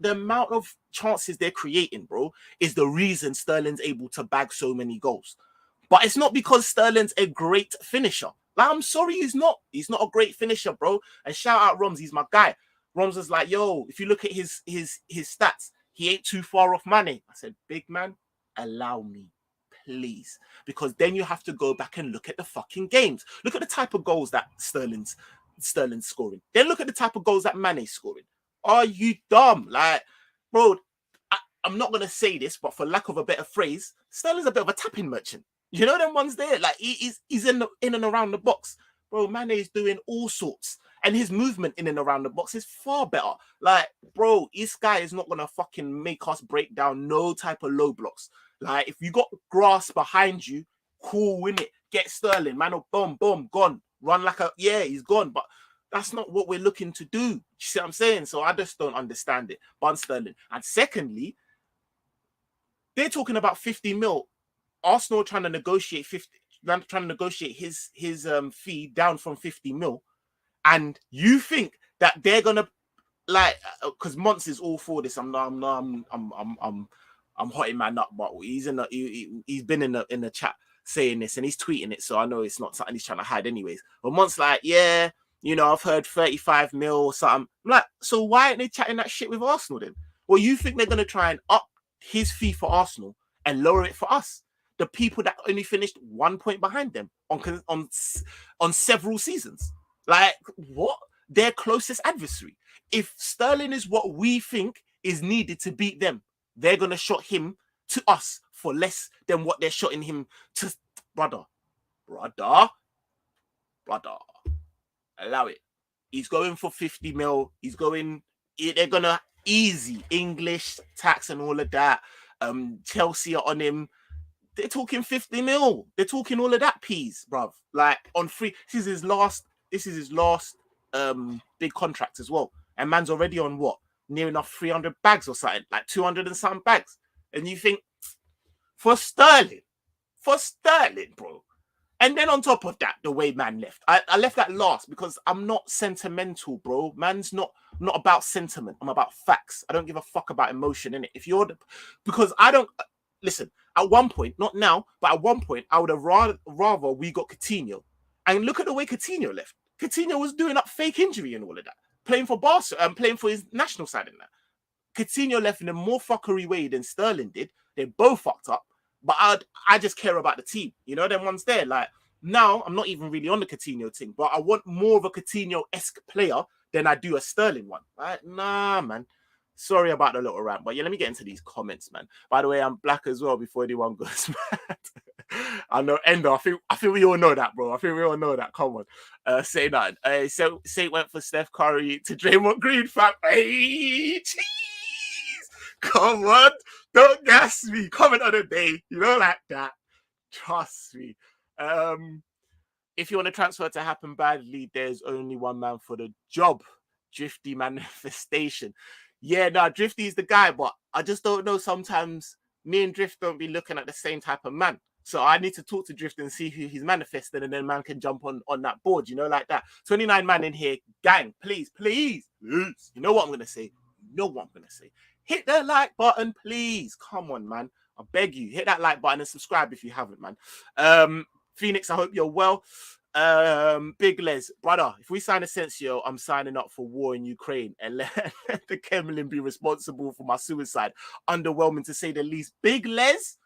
the amount of chances they're creating, bro, is the reason Sterling's able to bag so many goals. But it's not because Sterling's a great finisher. Like, I'm sorry, he's not. He's not a great finisher, bro. And shout out Roms, he's my guy. Roms was like, yo, if you look at his stats, he ain't too far off Mane. I said, big man, allow me, please. Because then you have to go back and look at the fucking games. Look at the type of goals that Sterling's scoring. Then look at the type of goals that Mane's scoring. Are you dumb? Like, bro, I'm not going to say this, but for lack of a better phrase, Sterling's a bit of a tapping merchant. You know them ones there? Like, he's in and around the box. Bro, Mane is doing all sorts. And his movement in and around the box is far better. Like, bro, this guy is not going to fucking make us break down no type of low blocks. Like, if you got grass behind you, cool, win it. Get Sterling, man, oh, boom, boom, gone. Run like he's gone. But that's not what we're looking to do. You see what I'm saying? So I just don't understand it. But Sterling. And secondly, they're talking about 50 mil. Arsenal trying to negotiate his fee down from 50 mil. And you think that they're gonna, like, because Monts is all for this. I'm hotting man up, but he's been in the chat saying this, and he's tweeting it, so I know it's not something he's trying to hide anyways. But Monts like, yeah, you know, I've heard 35 mil or something. I'm like, so why aren't they chatting that shit with Arsenal then? Well, you think they're gonna try and up his fee for Arsenal and lower it for us, the people that only finished 1 point behind them on several seasons? Like, what? Their closest adversary. If Sterling is what we think is needed to beat them, they're going to shot him to us for less than what they're shotting him to. Brother. Allow it. He's going for 50 mil. They're going to easy English tax and all of that. Chelsea are on him. They're talking 50 mil. They're talking all of that peas, bruv. Like, on free. This is his last big contract as well. And man's already on what? Near enough 300 bags or something. Like 200 and something bags. And you think, for Sterling, bro. And then on top of that, the way man left. I left that last because I'm not sentimental, bro. Man's not about sentiment. I'm about facts. I don't give a fuck about emotion, innit? Because I don't... Listen, at one point, not now, but at one point, I would have rather we got Coutinho. And look at the way Coutinho left. Coutinho was doing up fake injury and all of that. Playing for Barca and playing for his national side in that. Coutinho left in a more fuckery way than Sterling did. They both fucked up. But I just care about the team. You know, them ones there. Like, now, I'm not even really on the Coutinho thing, but I want more of a Coutinho-esque player than I do a Sterling one. Right? Nah, man. Sorry about the little rant, but yeah, let me get into these comments, man. By the way, I'm black as well before anyone goes mad. I know, Endo. I think we all know that, bro. I think we all know that. Come on, say that. So Saint went for Steph Curry to Draymond Green, fam. Hey, jeez. Come on, don't gas me. Comment on the day, you know, like that. Trust me. If you want a transfer to happen badly, there's only one man for the job. Drifty manifestation. Yeah, no, Drifty is the guy, but I just don't know. Sometimes me and Drift don't be looking at the same type of man. So I need to talk to Drift and see who he's manifesting, and then man can jump on that board, you know, like that. 29 man in here, gang, please. You know what I'm gonna say? Hit the like button, please. Come on, man. I beg you, hit that like button and subscribe if you haven't, man. Phoenix, I hope you're well. Big Les, brother, if we sign Asensio, I'm signing up for war in Ukraine and let the Kremlin be responsible for my suicide. Underwhelming to say the least. Big Les,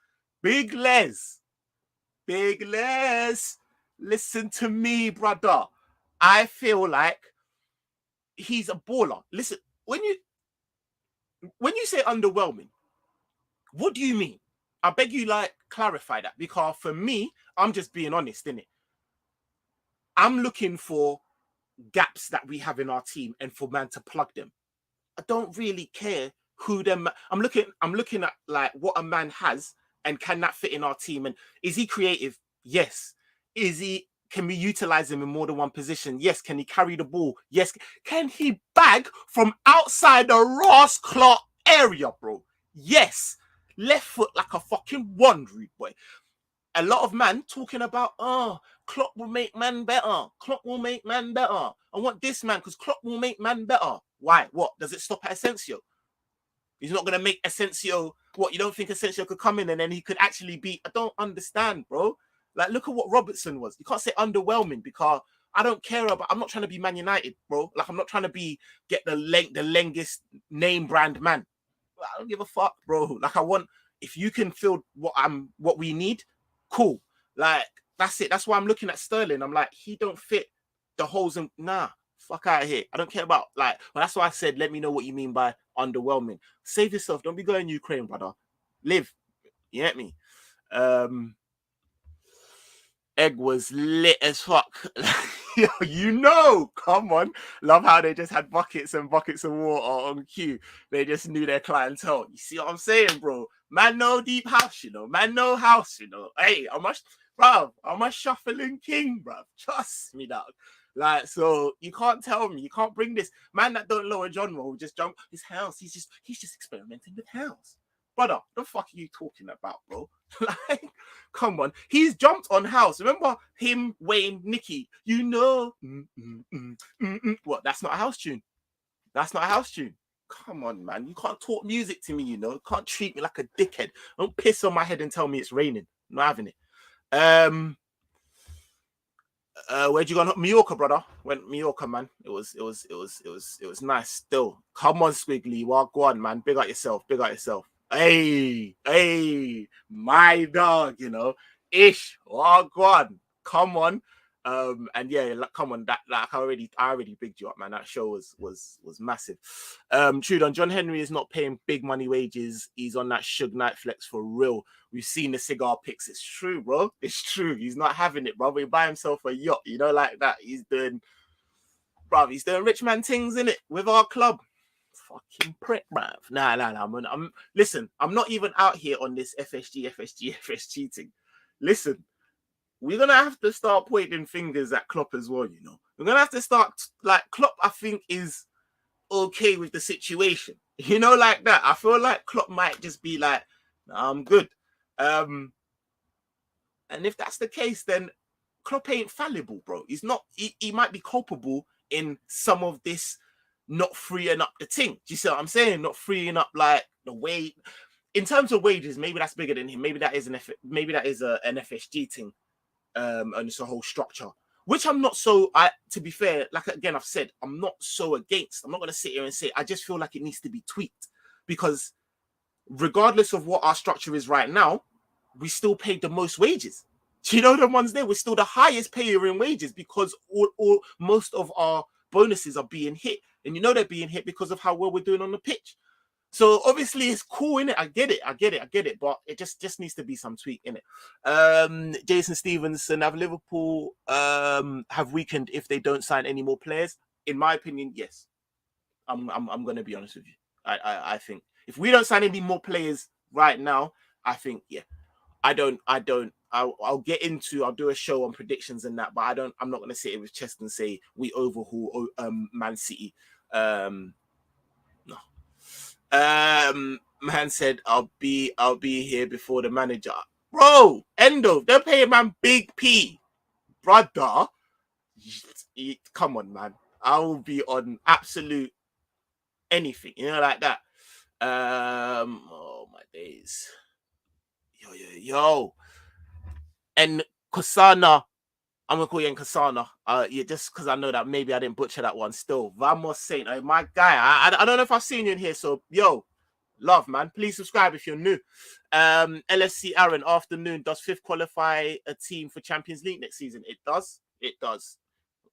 listen to me, brother. I feel like he's a baller. Listen, when you say underwhelming, what do you mean? I beg you, like, clarify that, because for me, I'm just being honest, innit? I'm looking for gaps that we have in our team and for man to plug them. I don't really care who them. I'm looking at like what a man has and can that fit in our team, and is he creative? Yes. Can we utilize him in more than one position? Yes. Can he carry the ball? Yes. Can he bag from outside the Ross Clark area, bro? Yes. Left foot like a fucking wand, rude boy. A lot of man talking about, Klopp will make man better. Klopp will make man better. I want this man because Klopp will make man better. Why? What? Does it stop at Asensio? He's not going to make Asensio. What? You don't think Asensio could come in and then he could actually be? I don't understand, bro. Like, look at what Robertson was. You can't say underwhelming because I don't care about. I'm not trying to be Man United, bro. Like, I'm not trying to get the longest name brand man. I don't give a fuck, bro. Like, if you can fill what we need, cool. Like, that's it. That's why I'm looking at Sterling. I'm like, he don't fit the holes in. Nah, fuck out of here. I don't care about, like, but that's why I said, let me know what you mean by underwhelming. Save yourself. Don't be going Ukraine, brother. Live. You get me? Egg was lit as fuck. You know, come on. Love how they just had buckets and buckets of water on cue. They just knew their clientele. You see what I'm saying, bro? Man, no deep house, you know. Man, no house, you know. Hey, I'm a shuffling king, bro. Trust me, dog. Like, so you can't tell me, you can't bring this man that don't know a genre will just jump his house. He's just experimenting with house. Brother, the fuck are you talking about, bro? Like, come on. He's jumped on house. Remember him, Wayne, Nicky? You know. What? That's not a house tune. That's not a house tune. Come on, man. You can't talk music to me, you know. You can't treat me like a dickhead. Don't piss on my head and tell me it's raining. I'm not having it. Where'd you go? Mallorca, brother. Went Mallorca, man. It was nice still. Come on, Squiggly. Well, go on, man. Big out yourself. Hey, my dog, you know. Ish. Oh, go on. Come on. And yeah, like, come on, that like I already bigged you up, man. That show was massive. Trudon, John Henry is not paying big money wages. He's on that Suge Knight flex for real. We've seen the cigar pics. It's true, bro. It's true. He's not having it, bro. He buy himself a yacht, you know, like that. He's doing rich man things in it with our club. Fucking prick, bruv. Nah. Listen, I'm not even out here on this FSG thing. Listen, we're gonna have to start pointing fingers at Klopp as well, you know. We're gonna have to start, like, Klopp, I think, is okay with the situation. You know, like that. I feel like Klopp might just be like, nah, I'm good. And if that's the case, then Klopp ain't fallible, bro. He's not, he might be culpable in some of this not freeing up the thing. Do you see what I'm saying? Not freeing up, like, the way. In terms of wages, maybe that's bigger than him. Maybe that is an FSG thing. And it's a whole structure, which I'm not so. To be fair, like, again, I've said, I'm not so against. I'm not going to sit here and say. I just feel like it needs to be tweaked, because regardless of what our structure is right now, we still paid the most wages. Do you know the ones there? We're still the highest payer in wages because most of our bonuses are being hit, and you know they're being hit because of how well we're doing on the pitch. So obviously it's cool in it. I get it. But it just needs to be some tweak in it. Jason Stevenson, have Liverpool have weakened if they don't sign any more players? In my opinion, yes. I'm gonna be honest with you. I think if we don't sign any more players right now, I think yeah. I'll get into. I'll do a show on predictions and that, but I'm not gonna sit here with chest and say we overhaul Man City. No. Man said I'll be here before the manager. Bro, Endo, they're paying man Big P, brother. Come on, man. I will be on absolute anything, like that. Oh my days. Yo. And Kasana, I'm gonna call you Kasana. Yeah, just because I know that maybe I didn't butcher that one. Still, Vamos Saint, my guy. I don't know if I've seen you in here. So, yo, love, man. Please subscribe if you're new. LFC Aaron, afternoon. Does fifth qualify a team for Champions League next season? It does. It does.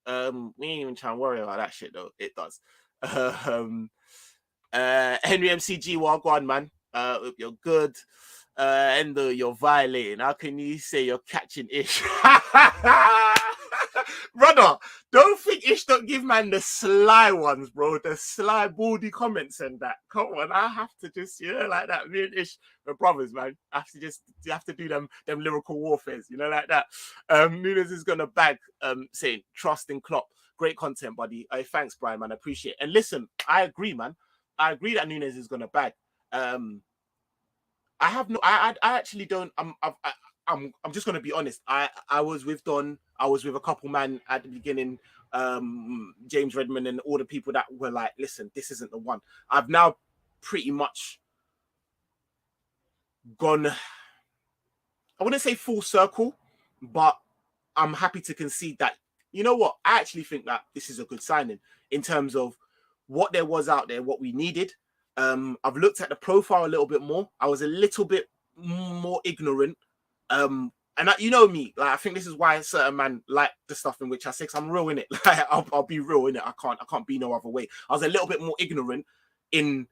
We ain't even trying to worry about that shit though. It does. Henry MCG, Wagwan, man. You're good. Endo, you're violating. How can you say you're catching Ish? Brother, don't think Ish don't give man the sly ones, bro. The sly baldy comments and that. Come on, I have to just, like that. Me and Ish, we're brothers, man. You have to do them lyrical warfares, like that. Nunes is gonna bag saying trust in Klopp. Great content, buddy. Thanks, Brian, man. I appreciate it. And listen, I agree, man. I agree that Nunes is gonna bag. I have no. I actually don't. I'm just gonna be honest. I was with Don. I was with a couple man at the beginning. James Redmond and all the people that were like, "Listen, this isn't the one." I've now pretty much gone. I wouldn't say full circle, but I'm happy to concede that. You know what? I actually think that this is a good signing in terms of what there was out there, what we needed. I've looked at the profile a little bit more. I was a little bit more ignorant. And you know me, like I think this is why certain man like the stuff in which I say, 'cause I'm real in it. Like I'll be real in it. I can't be no other way. I was a little bit more ignorant in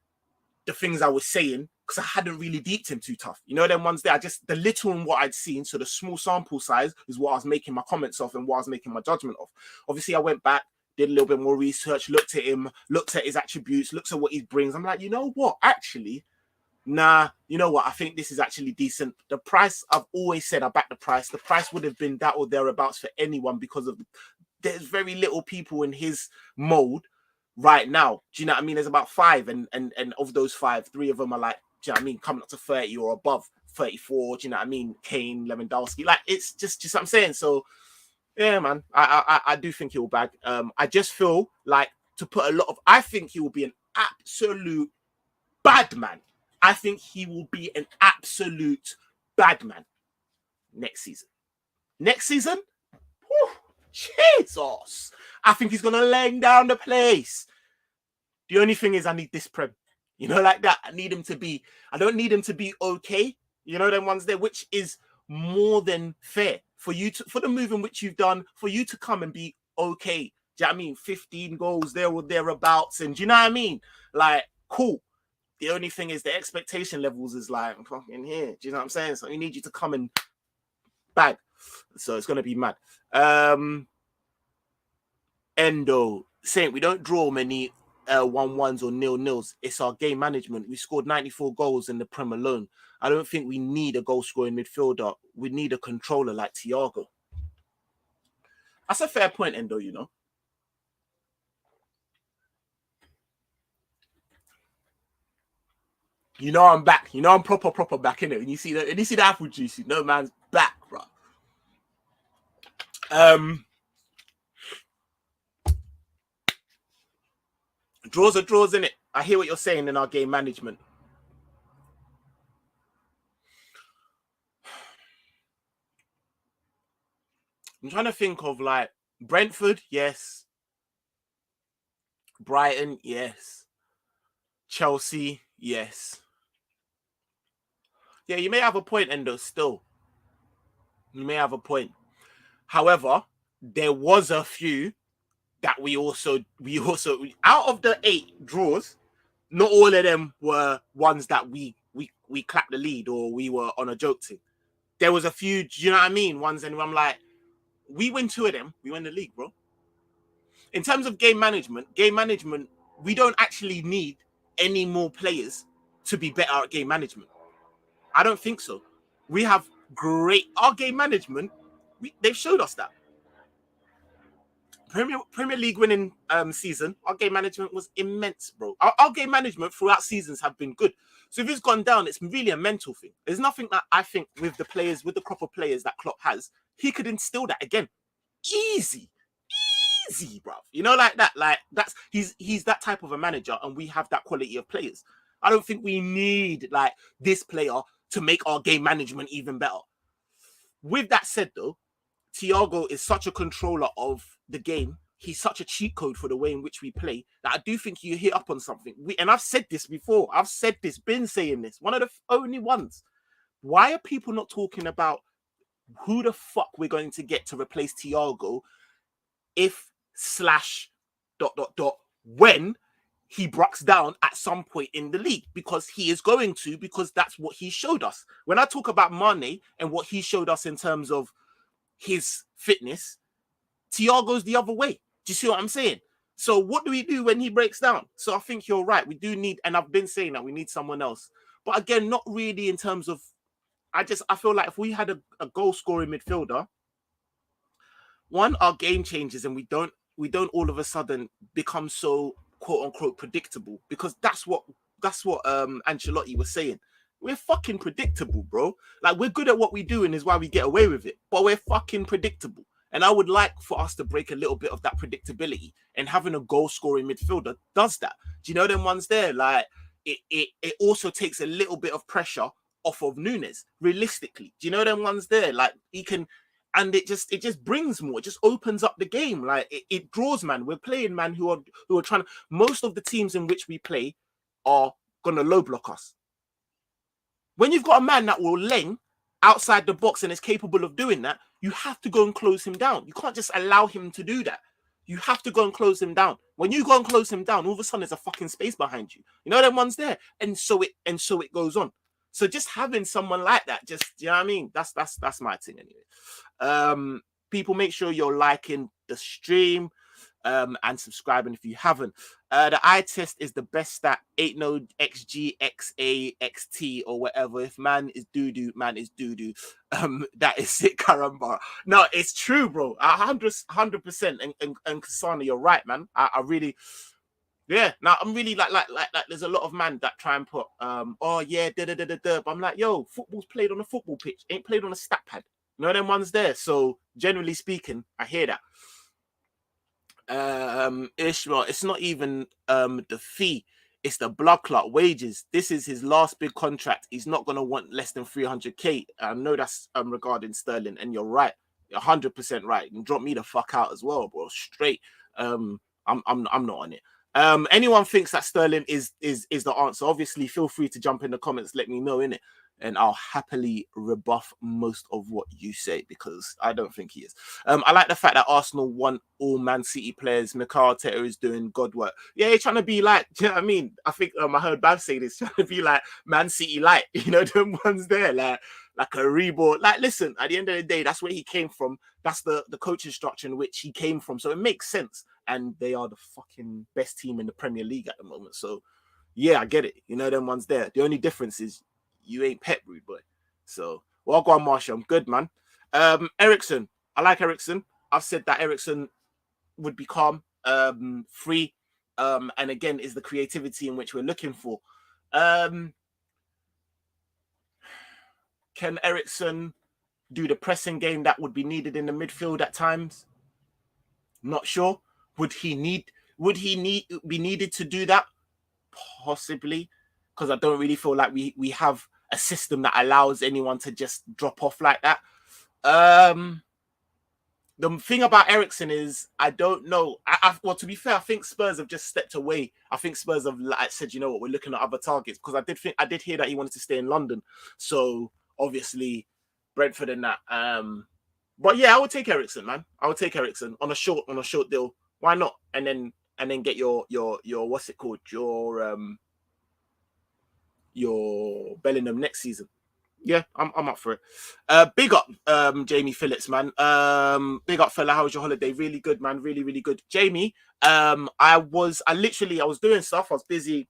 the things I was saying because I hadn't really deeped him too tough. Them ones there, the little in what I'd seen, so the small sample size is what I was making my comments of and what I was making my judgment of. Obviously, I went back, did a little bit more research, looked at him, looked at his attributes, looked at what he brings. I'm like, you know what? Actually, nah, you know what? I think this is actually decent. The price, I've always said I back the price. The price would have been that or thereabouts for anyone because there's very little people in his mode right now. Do you know what I mean? There's about 5, and of those 5, 3 of them are like, do you know what I mean, coming up to 30 or above 34. Do you know what I mean? Kane, Lewandowski, like it's just what I'm saying. So yeah, man, I do think he'll bag. I just feel like to put a lot of. I think he will be an absolute bad man. I think he will be an absolute bad man next season. Next season, whew, Jesus! I think he's gonna lay down the place. The only thing is, I need this prem. Like that. I need him to be. I don't need him to be okay. Them ones there, which is more than fair for you for the move in which you've done, for you to come and be okay. Do you know what I mean? 15 goals there or thereabouts, and do you know what I mean? Like, cool. The only thing is the expectation levels is like fucking here. Do you know what I'm saying? So we need you to come and bag. So it's gonna be mad. Endo saying we don't draw many 1-1s or 0-0s. It's our game management. We scored 94 goals in the Prem alone. I don't think we need a goal scoring midfielder. We need a controller like Thiago. That's a fair point, Endo, I'm back. I'm proper back in it. And you see the apple juice, man's back, bro. Draws are draws, in it. I hear what you're saying in our game management. I'm trying to think of like Brentford, yes. Brighton, yes. Chelsea, yes. Yeah, you may have a point, Endo, still. You may have a point. However, there was a few that we also out of the 8 draws, not all of them were ones that we clapped the lead or we were on a joke to. There was a few, do you know what I mean? Ones, and I'm like, we win 2 of them, we win the league, bro. In terms of game management, we don't actually need any more players to be better at game management. I don't think so. We have our game management. They've showed us that. Premier League winning season, our game management was immense, bro. Our game management throughout seasons have been good. So if it's gone down, it's really a mental thing. There's nothing that I think with the players, with the crop of players that Klopp has, he could instill that again. Easy, bruv. You know, like that. Like he's that type of a manager, and we have that quality of players. I don't think we need like this player to make our game management even better. With that said, though, Thiago is such a controller of the game. He's such a cheat code for the way in which we play that I do think you hit up on something. And I've said this before. I've said this, been saying this. One of the only ones. Why are people not talking about who the fuck we're going to get to replace Thiago if / when he breaks down at some point in the league? Because he is going to, because that's what he showed us. When I talk about Mane and what he showed us in terms of his fitness, Thiago's the other way. Do you see what I'm saying? So what do we do when he breaks down? So I think you're right. We do need, and I've been saying that we need someone else. But again, not really in terms of, I feel like if we had a goal scoring midfielder, one, our game changes and we don't all of a sudden become so quote unquote predictable, because that's what Ancelotti was saying. We're fucking predictable, bro. Like, we're good at what we do and is why we get away with it, but we're fucking predictable. And I would like for us to break a little bit of that predictability, and having a goal scoring midfielder does that. Do you know them ones there? Like, it also takes a little bit of pressure off of Nunes, realistically. Do you know them ones there? Like, he can, and it just brings more. It just opens up the game. Like, it draws, man. We're playing, man, who are trying to, most of the teams in which we play are gonna low block us. When you've got a man that will lane outside the box and is capable of doing that, you have to go and close him down. You can't just allow him to do that. You have to go and close him down. When you go and close him down, all of a sudden there's a fucking space behind you. You know them ones there, and so it goes on. So just having someone like that, just, you know what I mean? That's my thing anyway. People, make sure you're liking the stream and subscribing if you haven't. The eye test is the best stat. Ain't no XG, XA, XT or whatever. If man is doo-doo, man is doo-doo. That is it, Karamba. No, it's true, bro. 100%. And Kasana, you're right, man. I really... Yeah, now I'm really like there's a lot of man that try and put oh yeah, but I'm like, yo, football's played on a football pitch, ain't played on a stat pad. You know them ones there. So generally speaking, I hear that. Ishmael, it's not even the fee, it's the blood clot wages. This is his last big contract. He's not gonna want less than 300k. I know that's regarding Sterling, and you're right, 100% right. And drop me the fuck out as well, bro. Straight. I'm not on it. Anyone thinks that Sterling is the answer, obviously feel free to jump in the comments, let me know, innit, and I'll happily rebuff most of what you say, because I don't think he is. I like the fact that Arsenal want all Man City players. Mikel Arteta is doing God work. Yeah, he's trying to be like, do you know what I mean? I think I heard Bav say this, trying to be like Man City light, you know, them ones there, like a reborn. Like, listen, at the end of the day, that's where he came from. That's the coaching structure in which he came from. So it makes sense. And they are the fucking best team in the Premier League at the moment. So, yeah, I get it. You know, them ones there. The only difference is you ain't Pep, rude boy. So, well go on, Marshall. I'm good, man. Ericsson. I like Ericsson. I've said that Ericsson would be calm, free, and again, is the creativity in which we're looking for. Can Ericsson do the pressing game that would be needed in the midfield at times? Not sure. Would he be needed to do that? Possibly, because I don't really feel like we have a system that allows anyone to just drop off like that. The thing about Ericsson is, I don't know. Well, to be fair, I think Spurs have just stepped away. I think Spurs have said, you know what, we're looking at other targets, because I did hear that he wanted to stay in London. So obviously Brentford and that. But yeah, I would take Ericsson, man. I would take Ericsson on a short deal. Why not? And then get your what's it called? Your your Bellingham next season. Yeah, I'm up for it. Big up, Jamie Phillips, man. Big up, fella. How was your holiday? Really good, man. Really, really good. Jamie, I was doing stuff. I was busy,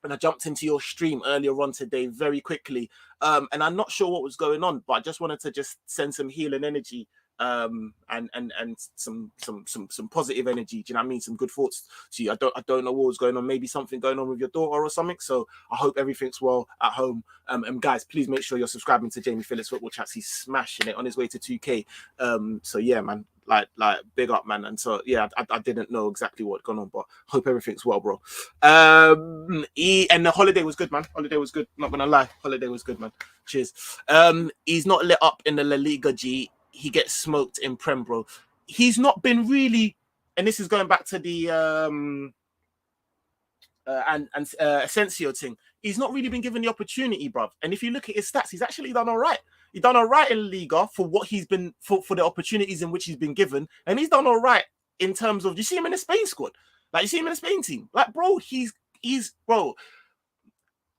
and I jumped into your stream earlier on today very quickly. And I'm not sure what was going on, but I just wanted to just send some healing energy, and some positive energy. Do you know what I mean? Some good thoughts to you. I don't know what was going on. Maybe something going on with your daughter or something. So I hope everything's well at home. And guys, please make sure you're subscribing to Jamie Phillips Football Chats. He's smashing it on his way to 2K. So yeah, man. Like big up, man. And so yeah, I didn't know exactly what's going on, but hope everything's well, bro. And the holiday was good, man. Holiday was good. Not gonna lie, holiday was good, man. Cheers. He's not lit up in the La Liga G. He gets smoked in Prem, bro. He's not been really, and this is going back to the Asensio thing. He's not really been given the opportunity, bruv. And if you look at his stats, he's actually done all right. He's done all right in Liga for what he's been for the opportunities in which he's been given, and he's done all right in terms of you see him in the Spain squad, like you see him in the Spain team, like bro, he's bro.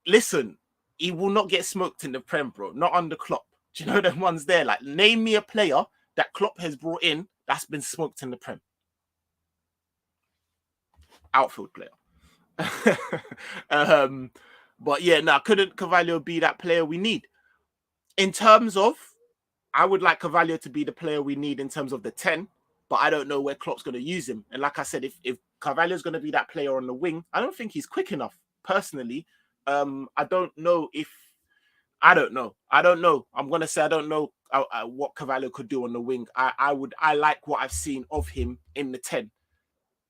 Listen, he will not get smoked in the Prem, bro. Not under Klopp. Do you know them ones there? Like, name me a player that Klopp has brought in that's been smoked in the Prem. Outfield player. But yeah, no, couldn't Carvalho be that player we need? In terms of, I would like Carvalho to be the player we need in terms of the 10, but I don't know where Klopp's going to use him. And like I said, if Carvalho's going to be that player on the wing, I don't think he's quick enough, personally. I don't know. I'm going to say I don't know what Carvalho could do on the wing. I like what I've seen of him in the 10,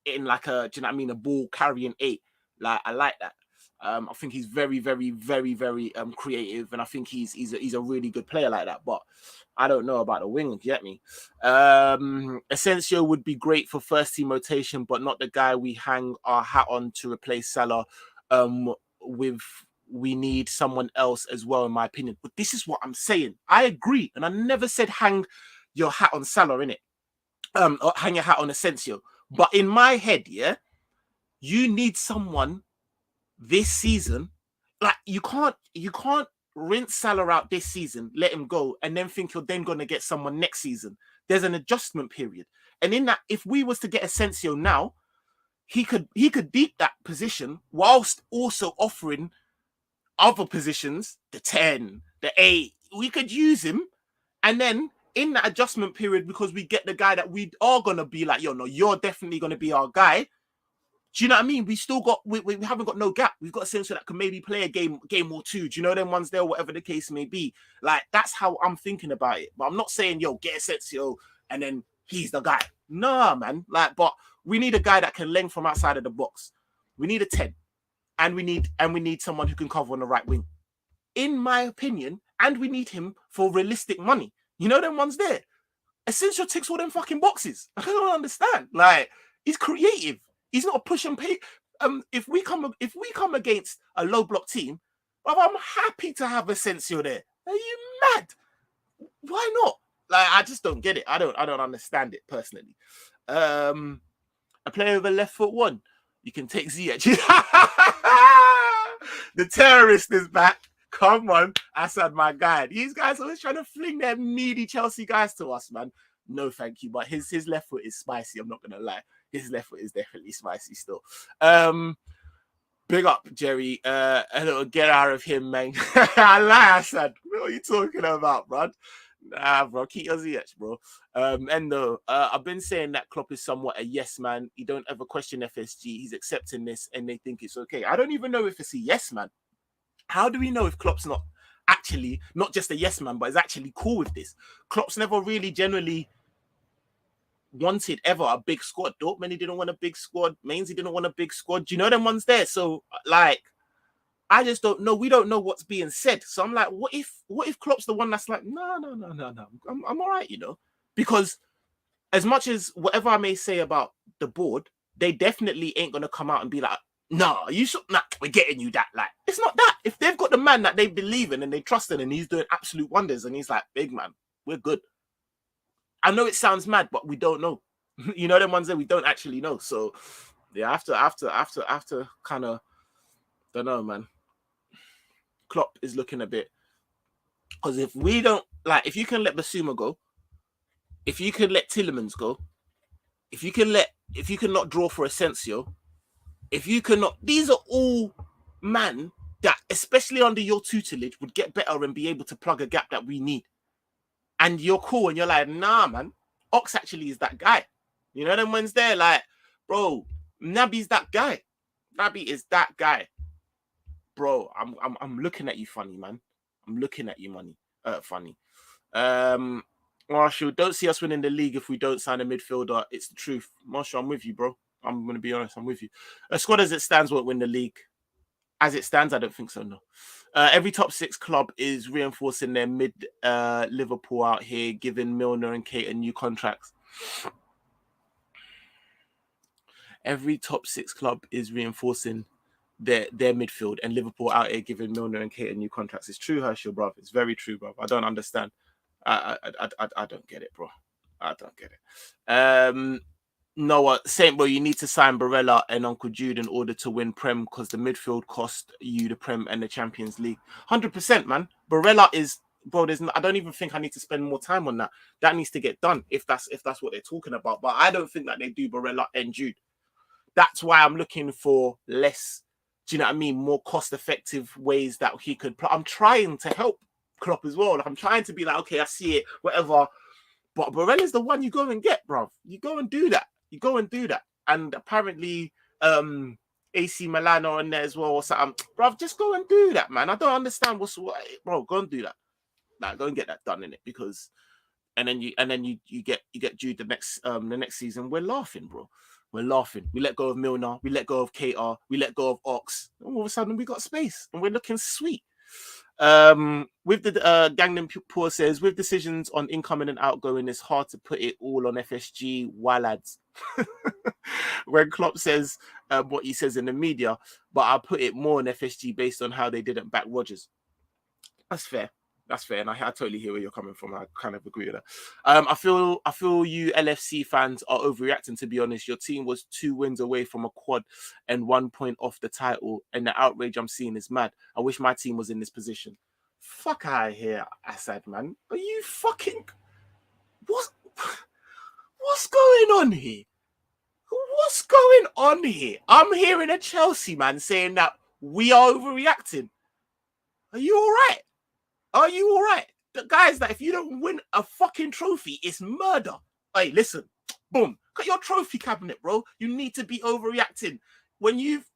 in like do you know what I mean? A ball carrying 8. Like, I like that. I think he's very, very, very, very creative, and I think he's a really good player like that. But I don't know about the wing. You get me? Asensio would be great for first team rotation, but not the guy we hang our hat on to replace Salah. We need someone else as well, in my opinion. But this is what I'm saying. I agree, and I never said hang your hat on Salah, innit? Or hang your hat on Asensio. But in my head, yeah, you need someone this season. Like, you can't rinse Salah out this season, let him go, and then think you're then going to get someone next season. There's an adjustment period. And in that, if we was to get Asensio now, he could deep that position whilst also offering other positions, the 10, the 8. We could use him, and then in that adjustment period, because we get the guy that we are going to be like, yo, no, you're definitely going to be our guy. Do you know what I mean? We still got, we haven't got no gap. We've got a sensor that can maybe play a game or two. Do you know them ones there, whatever the case may be? Like, that's how I'm thinking about it. But I'm not saying, yo, get Asensio and then he's the guy. Nah, man. Like, but we need a guy that can length from outside of the box. We need a 10. And we need someone who can cover on the right wing, in my opinion. And we need him for realistic money. You know them ones there? Asensio ticks all them fucking boxes. I don't understand. Like, he's creative. He's not a push and pay. If we come against a low block team, well, I'm happy to have Asensio there. Are you mad? Why not? Like, I just don't get it. I don't understand it personally. A player with a left foot 1. You can take Ziyech. The terrorist is back. Come on, Assad, my guy. These guys are always trying to fling their needy Chelsea guys to us, man. No, thank you. But his left foot is spicy. I'm not gonna lie. His left foot is definitely spicy still. Big up, Jerry. A little get out of him, man. I lie, Assad. What are you talking about, bro? Nah, bro. Keep your Ziyech, bro. Endo, I've been saying that Klopp is somewhat a yes man. He don't ever question FSG. He's accepting this, and they think it's okay. I don't even know if it's a yes man. How do we know if Klopp's not actually not just a yes man, but is actually cool with this? Klopp's never really generally wanted ever a big squad. Dortmund didn't want a big squad. Mainz didn't want a big squad. Do you know them ones there? So, like, I just don't know. We don't know what's being said. So I'm like, what if Klopp's the one that's like, no. I'm all right, you know? Because as much as whatever I may say about the board, they definitely ain't gonna come out and be like, no, you should not. We're getting you that. Like, it's not that. If they've got the man that they believe in and they trust in, and he's doing absolute wonders, and he's like, big man, we're good. I know it sounds mad, but we don't know. You know them ones that we don't actually know. So yeah, after kind of don't know, man. Klopp is looking a bit. Because if we don't, like, if you can let Basuma go, if you can let Tillemans go, if you can not draw for Asensio, if you cannot, these are all man that, especially under your tutelage, would get better and be able to plug a gap that we need. And you're cool and you're like, nah, man, Ox actually is that guy. You know them ones there, like, bro, Naby's that guy. Naby is that guy. Bro, I'm looking at you funny, man. I'm looking at you funny. Marshall, don't see us winning the league if we don't sign a midfielder. It's the truth. Marshall, I'm with you, bro. I'm going to be honest. I'm with you. A squad as it stands won't win the league. As it stands, I don't think so, no. Every top 6 club is reinforcing their mid Liverpool out here, giving Milner and Keita new contracts. Every top 6 club is reinforcing their midfield, and Liverpool out here giving Milner and Keita new contracts. It's true, Herschel, bro. It's very true, bro. I don't understand. I don't get it, bro. I don't get it. Noah, Saint Boy, you need to sign Barella and Uncle Jude in order to win Prem, because the midfield cost you the Prem and the Champions League. 100%, man. Barella is, bro. I don't even think I need to spend more time on that. That needs to get done if that's what they're talking about. But I don't think that they do Barella and Jude. That's why I'm looking for less. Do you know what I mean? More cost-effective ways that he could. I'm trying to help Klopp as well. Like, I'm trying to be like, okay, I see it, whatever. But Barella's the one you go and get, bro. You go and do that. And apparently, AC Milan are in there as well or something. Bro, just go and do that, man. I don't understand bro. Go and do that. Like, go and get that done in it, because, and then you get Jude the next season. We're laughing, bro. We're laughing. We let go of Milner. We let go of KR. We let go of Ox. And all of a sudden, we got space, and we're looking sweet. With the Gangnam Poor says, with decisions on incoming and outgoing, it's hard to put it all on FSG. Why, lads? When Klopp says what he says in the media, but I'll put it more on FSG based on how they didn't back Rodgers. That's fair. And I totally hear where you're coming from. I kind of agree with that. I feel you LFC fans are overreacting, to be honest. Your team was 2 wins away from a quad and 1 point off the title, and the outrage I'm seeing is mad. I wish my team was in this position. Fuck out of here, Assad, man. Are you fucking... What's going on here? What's going on here? I'm hearing a Chelsea man saying that we are overreacting. Are you all right? Are you all right? The guys that if you don't win a fucking trophy, it's murder. Hey, listen, boom. Got your trophy cabinet, bro. You need to be overreacting.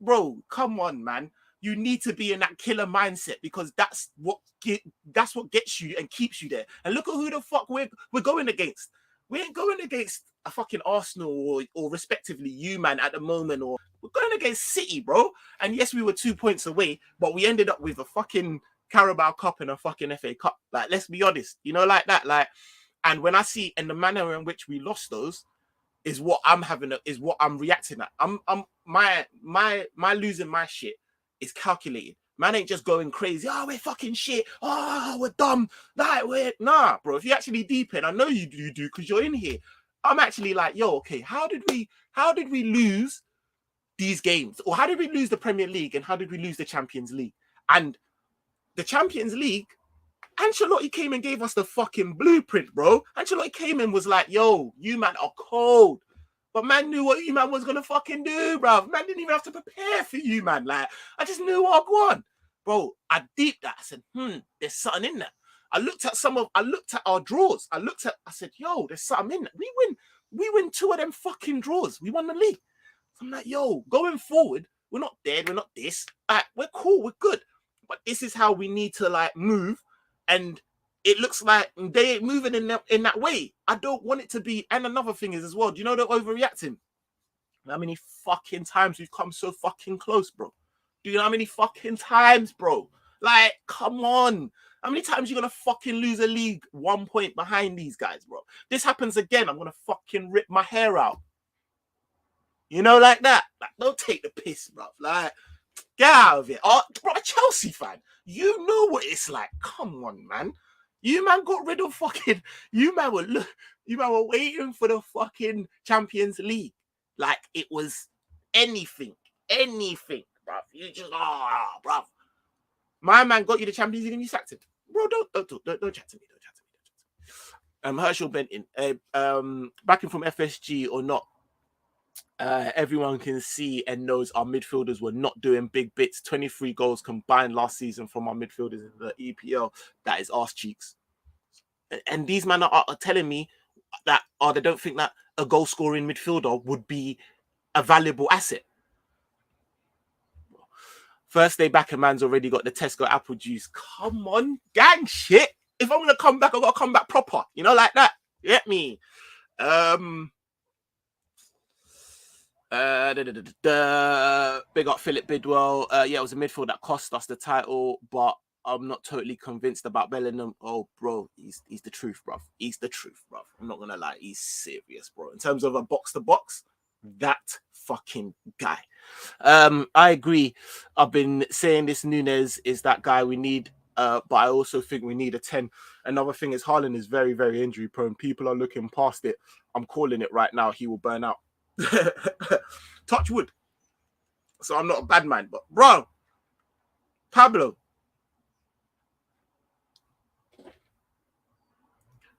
Bro, come on, man. You need to be in that killer mindset, because that's what gets you and keeps you there. And look at who the fuck we're going against. We ain't going against a fucking Arsenal or respectively you, man, at the moment. Or we're going against City, bro. And yes, we were 2 points away, but we ended up with a fucking Carabao Cup and a fucking FA Cup. Like, let's be honest, like that. Like, and when I see in the manner in which we lost those is what I'm reacting at. My losing my shit is calculated. Man ain't just going crazy. Oh, we're fucking shit. Oh, we're dumb. Nah, bro. If you actually deep in, I know you do because you're in here. I'm actually like, yo, okay, how did we lose these games? Or how did we lose the Premier League, and how did we lose the Champions League? And the Champions League, Ancelotti came and gave us the fucking blueprint, bro. Ancelotti came and was like, yo, you man are cold. But man knew what you man was going to fucking do, bro. Man didn't even have to prepare for you, man. Like, I just knew what I want. Bro, I deeped that. I said, there's something in that. I looked at our draws. I said, yo, there's something in that. We win 2 of them fucking draws. We won the league. So I'm like, yo, going forward, we're not dead. We're not this. We're cool. We're good. But this is how we need to, like, move. And it looks like they ain't moving in that way. I don't want it to be. And another thing is as well, do you know they're overreacting? How many fucking times we've come so fucking close, bro? Do you know how many fucking times, bro? Like, come on. How many times you gonna fucking lose a league 1 point behind these guys, bro? This happens again, I'm gonna fucking rip my hair out. You know, like that. Like, don't take the piss, bro. Like, get out of it. Oh, bro, a Chelsea fan. You know what it's like. Come on, man. You man got rid of fucking. You man were waiting for the fucking Champions League. Like it was anything, bruv. You just bruv. My man got you the Champions League and you sacked him. Bro, don't chat to me. Don't chat to me. Herschel Benton, backing from FSG or not, everyone can see and knows our midfielders were not doing big bits. 23 goals combined last season from our midfielders in the EPL. That is arse cheeks. And these men are telling me that they don't think that a goal scoring midfielder would be a valuable asset. First day back, a man's already got the Tesco apple juice. Come on, gang shit. If I'm gonna come back, I gotta come back proper. You know, like that. You get me? Big up Philip Bidwell. Yeah, it was a midfield that cost us the title, but I'm not totally convinced about Bellingham. Oh, bro, he's the truth, bro. He's the truth, bro. I'm not gonna lie, he's serious, bro. In terms of a box to box, that fucking guy. I agree. I've been saying this Nunes is that guy we need, but I also think we need a 10. Another thing is Haaland is very, very injury prone. People are looking past it. I'm calling it right now. He will burn out. Touch wood. So I'm not a bad man, but bro, Pablo.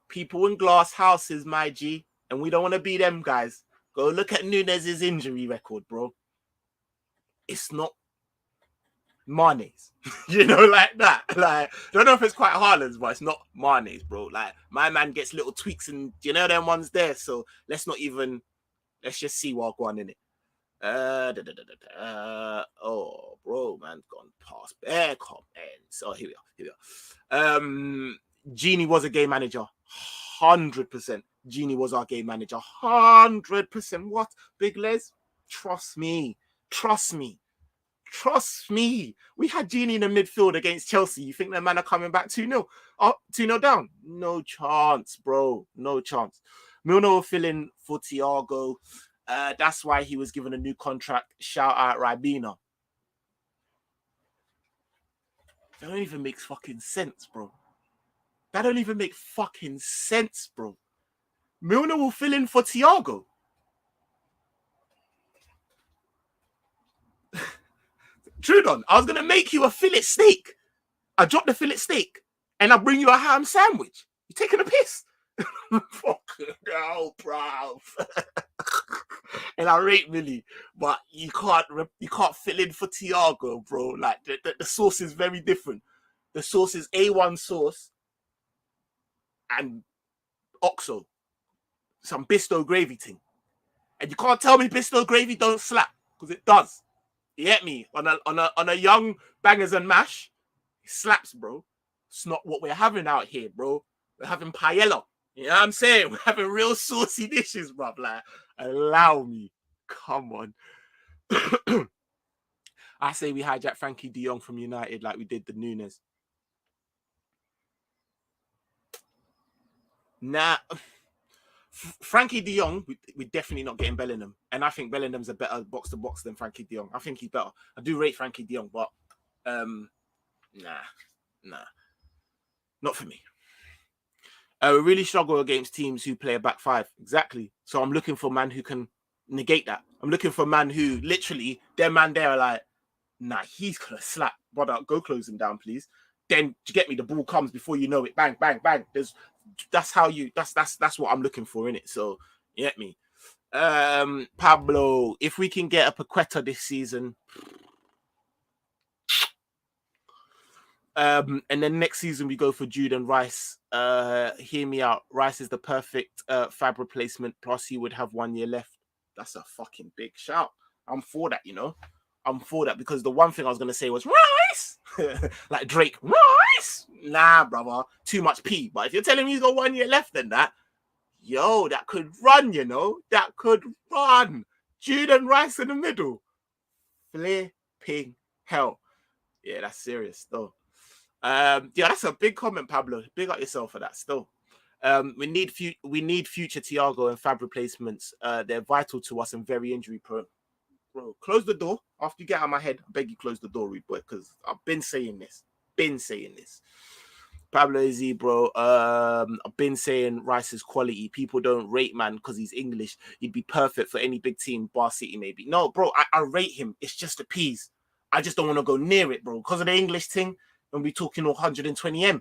People in glass houses, my G, and we don't want to be them guys. Go look at Nunes' injury record, bro. It's not Mane's, you know, like that. Like, don't know if it's quite Haaland's, but it's not Mane's, bro. Like, my man gets little tweaks, and you know them ones there. So let's just see what going in it. Oh, bro, man's gone past bare comments. So here we are. Genie was a game manager, 100%. Genie was our game manager, 100%. What, Big Les? Trust me. We had Genie in the midfield against Chelsea. You think the man are coming back 2-0? 2-0 down? No chance, bro. No chance. Milner will fill in for Thiago. That's why he was given a new contract. Shout out Ribena. That don't even make fucking sense, bro. Milner will fill in for Thiago. Trudon, I was going to make you a fillet steak. I dropped the fillet steak and I bring you a ham sandwich. You're taking a piss. Fucking hell, bro. And I rate Millie, but you can't fill in for Thiago, bro. Like the sauce is very different. The sauce is A1 sauce and Oxo, some Bisto gravy thing, and you can't tell me Bisto gravy don't slap, because it does. You get me? On a young bangers and mash, it slaps, bro. It's not what we're having out here, bro. We're having paella. You know what I'm saying? We're having real saucy dishes, bro. Like, allow me. Come on. I say we hijack Frankie de Jong from United like we did the Nunes. Nah. Frankie de Jong, we're definitely not getting Bellingham. And I think Bellingham's a better box-to-box than Frankie de Jong. I think he's better. I do rate Frankie de Jong, but nah. Not for me. We really struggle against teams who play a back five. Exactly. So I'm looking for a man who can negate that. I'm looking for a man who literally, their man there are like, nah, he's going to slap. Brother, go close him down, please. Then, to get me, the ball comes before you know it. Bang, bang, bang. That's what I'm looking for, innit? So, you get me? Pablo, if we can get a Paqueta this season, and then next season we go for Jude and Rice. Hear me out. Rice is the perfect fab replacement. Plus, he would have 1 year left. That's a fucking big shout. I'm for that, you know. I'm for that, because the one thing I was gonna say was Rice, like Drake. Rice, nah, brother, too much P. But if you're telling me he's got 1 year left, then that, yo, that could run. You know, that could run. Jude and Rice in the middle. Flipping hell. Yeah, that's serious though. Yeah, that's a big comment, Pablo. Big up yourself for that. Still, we need future Thiago and Fab replacements. They're vital to us and very injury prone. Bro, close the door after you get out of my head. I beg you, close the door, rude boy, because I've been saying this. Pablo Izzy, bro. I've been saying Rice's quality. People don't rate man because he's English. He'd be perfect for any big team, Bar City maybe. No, bro, I rate him. It's just a piece. I just don't want to go near it, bro, because of the English thing. and we're talking 120M.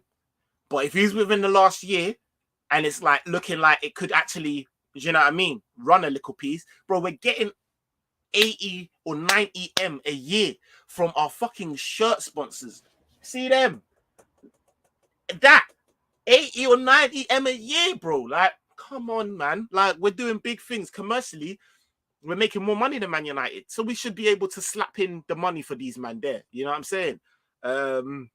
But if he's within the last year and it's like looking like it could actually, you know what I mean, run a little piece, bro, we're getting 80 or 90M a year from our fucking shirt sponsors. See them? That 80 or 90M a year, bro. Like, come on, man. Like, we're doing big things commercially. We're making more money than Man United. So we should be able to slap in the money for these man there. You know what I'm saying? Milivojevic,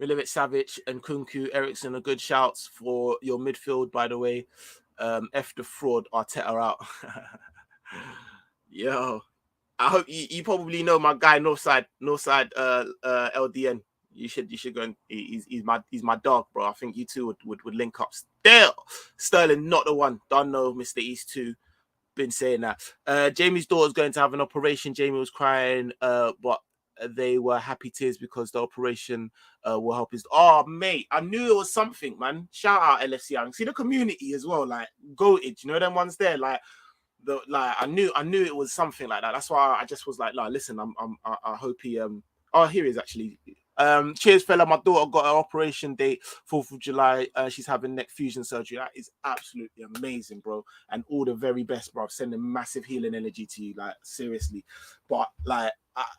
Savic, and Kunku, Ericsson are good shouts for your midfield, by the way. F the fraud, Arteta out. Yo, I hope you probably know my guy Northside LDN. You should go and he's my dog, bro. I think you two would link up. Still, Sterling not the one. Don't know Mr. East 2. Been saying that. Jamie's daughter's going to have an operation. Jamie was crying, but they were happy tears because the operation will help his. Oh, mate, I knew it was something, man. Shout out LFC. I can see the community as well, like goated. You know them ones there, like. I knew it was something like that. That's why I just was like, listen, I hope he oh, here he is actually. Cheers, fella. My daughter got her operation date, 4th of July. She's having neck fusion surgery. That is absolutely amazing, bro. And all the very best, bro. Sending massive healing energy to you, like seriously. But like,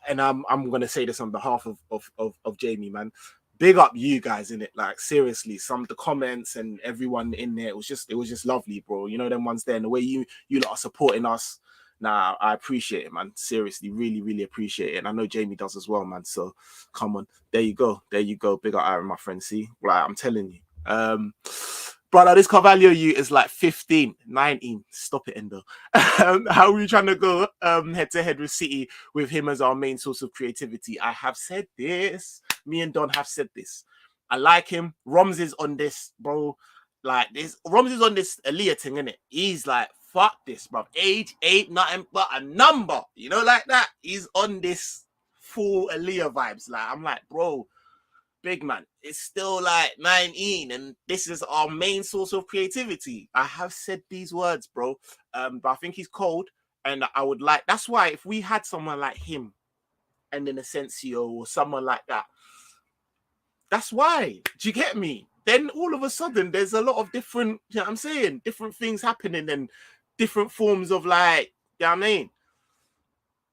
I'm gonna say this on behalf of Jamie, man. Big up you guys in it, like seriously. Some of the comments and everyone in there, it was just lovely, bro. You know them ones there, and the way you lot are supporting us. Nah, I appreciate it, man. Seriously, really, really appreciate it. And I know Jamie does as well, man. So come on, there you go. Big up Aaron, my friend. See, like I'm telling you. Brother, this Carvalho you is like 15, 19. Stop it, Endo. How are we trying to go head to head with City with him as our main source of creativity? I have said this. Me and Don have said this. I like him. Roms is on this, bro. Like this. Roms is on this Aaliyah thing, innit? He's like, fuck this, bro. Age ain't nothing but a number. You know, like that. He's on this full Aaliyah vibes. Like, I'm like, bro, big man, it's still like 19 and this is our main source of creativity. I have said these words, bro. But I think he's cold and I would like, that's why if we had someone like him and then Asensio or someone like that, that's why. Do you get me? Then all of a sudden there's a lot of different, you know what I'm saying? Different things happening and different forms of like, you know what I mean?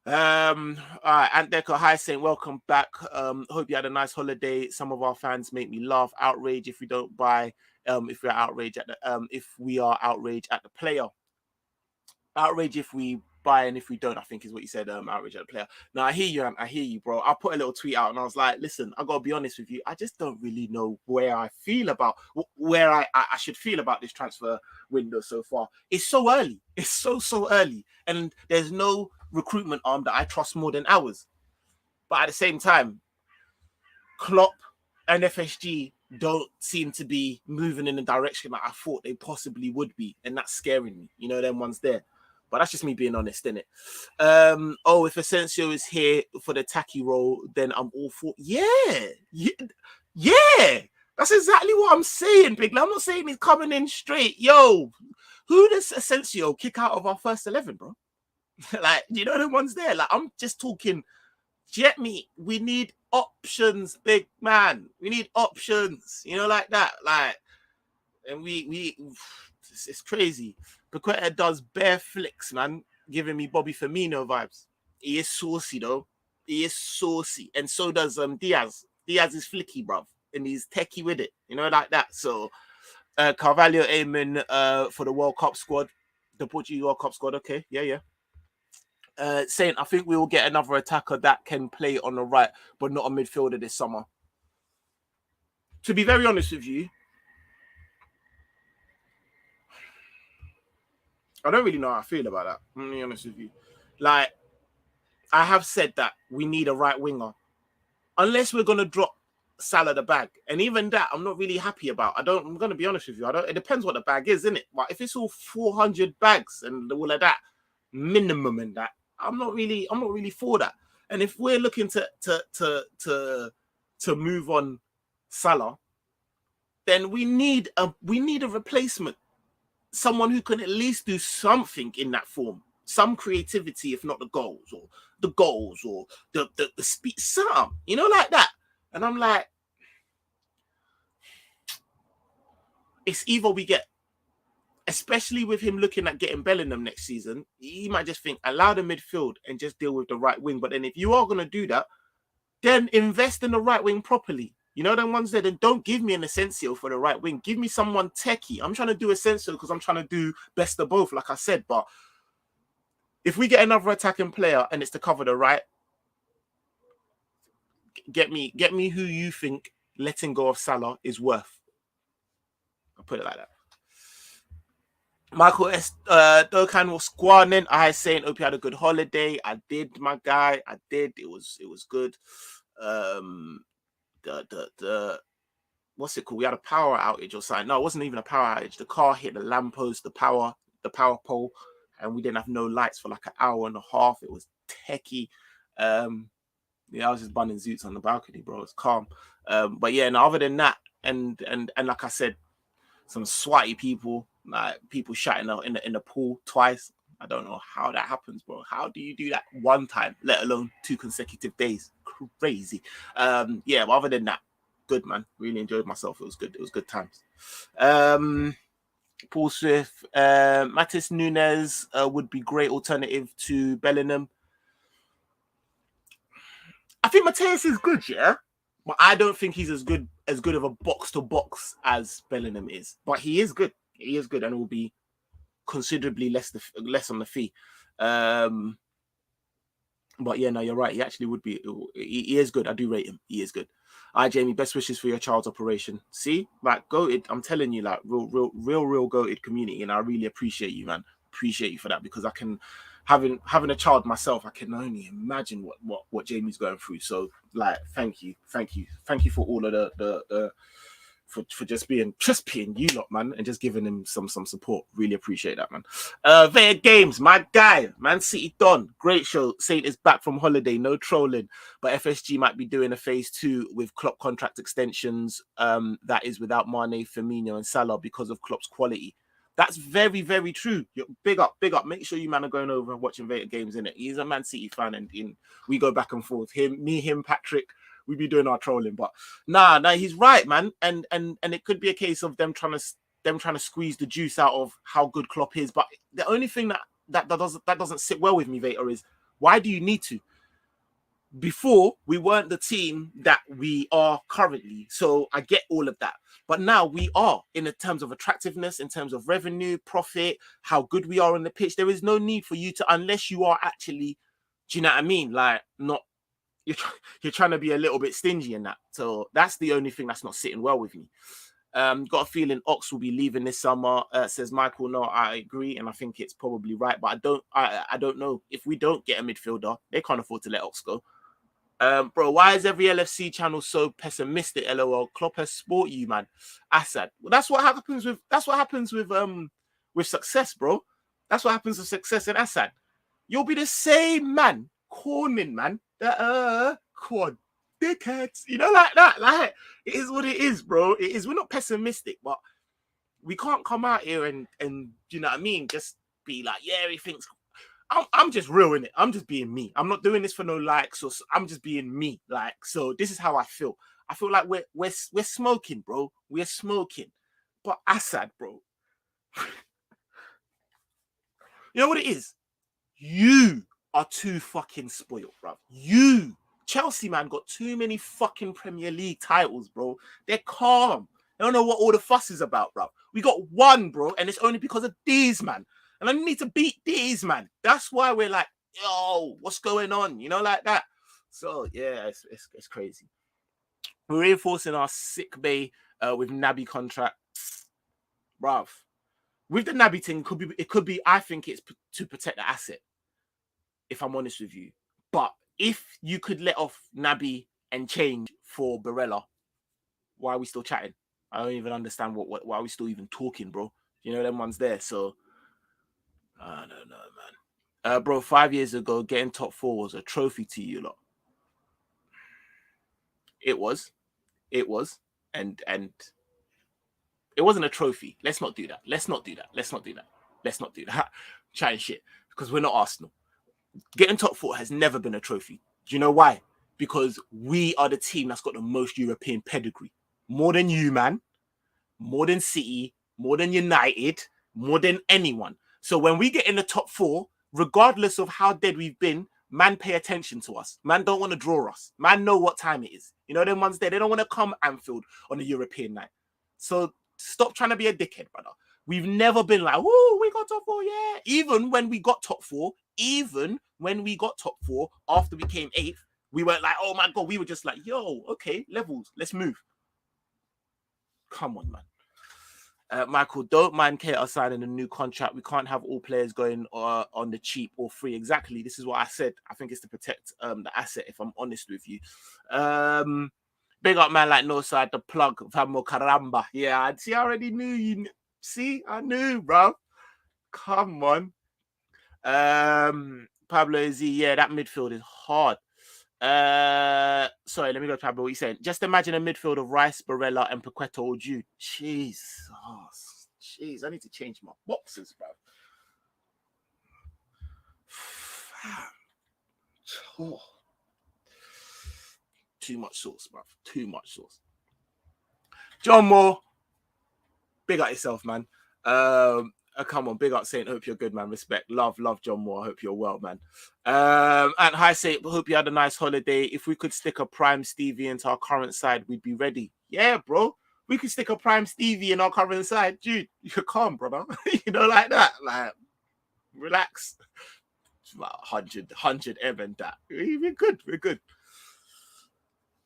All right, Ant Decker, hi saying welcome back. Hope you had a nice holiday. Some of our fans make me laugh. Outrage if we don't buy, if we're outraged at the if we are outraged at the player. Outrage if we buy and if we don't, I think is what you said, outrage at the player. Now I hear you, Ant, I hear you, bro. I put a little tweet out and I was like, listen, I gotta be honest with you, I just don't really know where I feel about where I should feel about this transfer window so far. It's so early. It's so early. And there's no recruitment arm that I trust more than ours. But at the same time, Klopp and FSG don't seem to be moving in the direction that I thought they possibly would be. And that's scaring me. You know, them ones there. But that's just me being honest, innit? Oh, if Asensio is here for the tacky role, then I'm all for... Yeah. That's exactly what I'm saying, Big. I'm not saying he's coming in straight. Yo, who does Asensio kick out of our first 11, bro? Like, you know the ones there? Like, I'm just talking, get me, we need options, big man. We need options, you know, like that. Like, and it's crazy. Paqueta does bare flicks, man, giving me Bobby Firmino vibes. He is saucy, though. He is saucy. And so does Diaz. Diaz is flicky, bruv. And he's techie with it, you know, like that. So, Carvalho aiming for the World Cup squad, the Portuguese World Cup squad. Okay, yeah. Saying I think we will get another attacker that can play on the right, but not a midfielder this summer. To be very honest with you, I don't really know how I feel about that. I'm gonna be honest with you. Like, I have said that we need a right winger. Unless we're gonna drop Salah the bag. And even that I'm not really happy about. I'm gonna be honest with you. It depends what the bag is, isn't it? But if it's all 400 bags and all of that, minimum in that, I'm not really for that. And if we're looking to move on Salah, then we need a replacement. Someone who can at least do something in that form. Some creativity, if not the goals or the speed, some, you know, like that. And I'm like, it's either we get, especially with him looking at getting Bellingham next season, he might just think, allow the midfield and just deal with the right wing. But then if you are going to do that, then invest in the right wing properly. You know, them ones there, then don't give me an Asensio for the right wing. Give me someone techie. I'm trying to do Asensio because I'm trying to do best of both, like I said. But if we get another attacking player and it's to cover the right, get me who you think letting go of Salah is worth. I'll put it like that. Michael S. Dokan was squanning. I saying, hope you had a good holiday. I did, my guy. I did. It was good. The what's it called? We had a power outage or something. No, it wasn't even a power outage. The car hit the lamppost, the power pole, and we didn't have no lights for like an hour and a half. It was techie. Yeah, I was just bunning zoots on the balcony, bro. It's calm. But yeah, and other than that, and like I said, some swatty people, like people shouting out in the pool twice. I don't know how that happens, bro. How do you do that one time, let alone 2 consecutive days? Crazy. Yeah, but other than that, good, man. Really enjoyed myself. It was good. It was good times. Paul Swift, Matis Nunes would be great alternative to Bellingham. I think Mateus is good, yeah, but I don't think he's as good of a box to box as Bellingham is. But he is good. He is good, and will be considerably less on the fee. But yeah, no, you're right. He actually would be. He is good. I do rate him. He is good. All right, Jamie. Best wishes for your child's operation. See, like goated. I'm telling you, like real goated community, and I really appreciate you, man. Appreciate you for that, because I can, having a child myself, I can only imagine what Jamie's going through. So, like, thank you for all of the for just being you lot, man, and just giving him some support. Really appreciate that, man. Vaya Games, my guy, Man City Don, great show. Saint is back from holiday, no trolling, but FSG might be doing a phase 2 with Klopp contract extensions. That is without Mane, Firmino, and Salah because of Klopp's quality. That's very, very true. Big up. Make sure you man are going over and watching Vaya Games, innit? He's a Man City fan, and we go back and forth. Him, Patrick. We be doing our trolling, but nah, he's right, man. And it could be a case of them trying to squeeze the juice out of how good Klopp is. But the only thing that doesn't sit well with me, Vader, is why do you need to? Before, we weren't the team that we are currently. So I get all of that. But now we are, in terms of attractiveness, in terms of revenue, profit, how good we are on the pitch. There is no need for you to, unless you are actually, do you know what I mean? Like, not, you're trying to be a little bit stingy in that. So that's the only thing that's not sitting well with me. Got a feeling Ox will be leaving this summer, says Michael. No, I agree, and I think it's probably right. But I don't know. If we don't get a midfielder, they can't afford to let Ox go. Bro, why is every LFC channel so pessimistic? LOL. Klopp has sport you, man. Assad. Well, that's what happens with success, bro. That's what happens with success in Assad. You'll be the same man, corning, man. Quad dickheads, you know, like that. Like, it is what it is, bro. It is. We're not pessimistic, but we can't come out here and you know what I mean, just be like, yeah, everything's. I'm just real in it. I'm just being me. I'm not doing this for no likes, or I'm just being me. Like, so this is how I feel. I feel like we're smoking, bro. We're smoking, but Assad, bro. You know what it is? You are too fucking spoiled, bro. You, Chelsea, man, got too many fucking Premier League titles, bro. They're calm. They don't know what all the fuss is about, bro. We got one, bro, and it's only because of these, man. And I need to beat these, man. That's why we're like, yo, what's going on? You know, like that. So, yeah, it's crazy. We're reinforcing our sick bay with Naby contract. Bruv. With the Naby thing, it could be, I think it's to protect the asset, if I'm honest with you. But if you could let off Naby and change for Barella, why are we still chatting? I don't even understand why are we still even talking, bro? You know, them ones there. So, I don't know, man. Bro, 5 years ago, getting top 4 was a trophy to you lot. It was. And it wasn't a trophy. Let's not do that. Chatting shit. Because we're not Arsenal. Getting top 4 has never been a trophy. Do you know why? because we are the team that's got the most European pedigree. More than you, man. More than City, more than United, more than anyone. So when we get in the top 4, regardless of how dead we've been, man, pay attention to us. Man, don't want to draw us. Man, know what time it is. You know, them ones there, they don't want to come Anfield on a European night. So stop trying to be a dickhead, brother. We've never been like, oh, we got top 4, yeah. Even when we got top 4, after we came 8th, we weren't like, oh my God, we were just like, yo, okay, levels, let's move. Come on, man. Michael, don't mind Keita signing a new contract. We can't have all players going on the cheap or free. Exactly. This is what I said. I think it's to protect the asset, if I'm honest with you. Big up, man, like Northside, the plug, Vamo Caramba. Yeah, I already knew you. See, I knew, bro. Come on. Pablo Z, yeah, that midfield is hard. Sorry, let me go to Pablo. What you saying? Just imagine a midfield of Rice, Barella, and Paqueta or Jude. Jeez, I need to change my boxes, bro. Oh. Too much sauce, bro. Too much sauce. John Moore, big up yourself, man. Come on, big up Saint. Hope you're good, man. Respect, love, John Moore. I hope you're well, man. And hi Saint, hope you had a nice holiday. If we could stick a prime Stevie into our current side, we'd be ready. Yeah, bro. We could stick a prime Stevie in our current side, dude. You're calm, brother. You know, like that. Like, relax. It's about 100 M and that. We're good. We're good.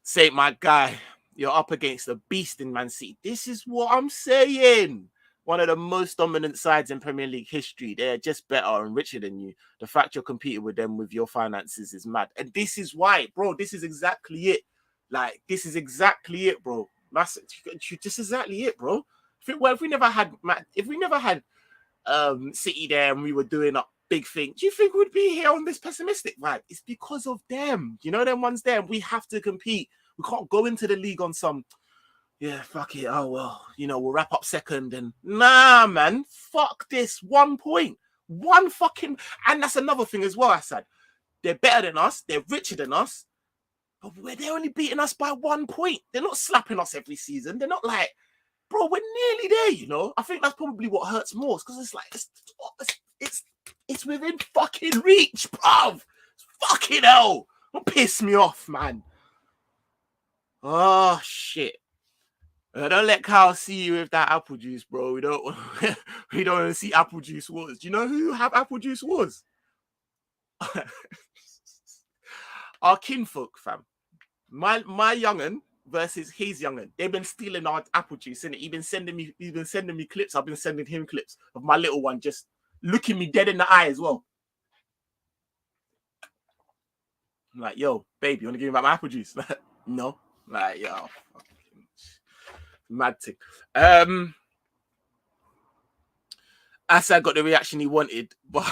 Saint, my guy, you're up against a beast in Man City. This is what I'm saying. One of the most dominant sides in Premier League history. They're just better and richer than you. The fact you're competing with them with your finances is mad. And this is why, bro, this is exactly it. Like, this is exactly it, bro. This is exactly it, bro. If we never had City there and we were doing a big thing, do you think we'd be here on this pessimistic vibe? It's because of them. You know, them ones there. We have to compete. We can't go into the league on some... Yeah, fuck it. Oh, well, you know, we'll wrap up second and... Nah, man. Fuck this. 1 point. One fucking... And that's another thing as well, Assad. They're better than us. They're richer than us. But they're only beating us by 1 point. They're not slapping us every season. They're not like... Bro, we're nearly there, you know? I think that's probably what hurts most. Because it's like... It's within fucking reach, bruv. Fucking hell. Don't piss me off, man. Oh, shit. Don't let Kyle see you with that apple juice, bro. We don't want to see apple juice wars. Do you know who have apple juice wars? Our kinfolk, fam. My young'un versus his young'un. They've been stealing our apple juice, innit? He's been sending me clips. I've been sending him clips of my little one just looking me dead in the eye as well. I'm like, yo, baby, you want to give me back my apple juice? No. Like, yo, mad thing. Assad got the reaction he wanted, but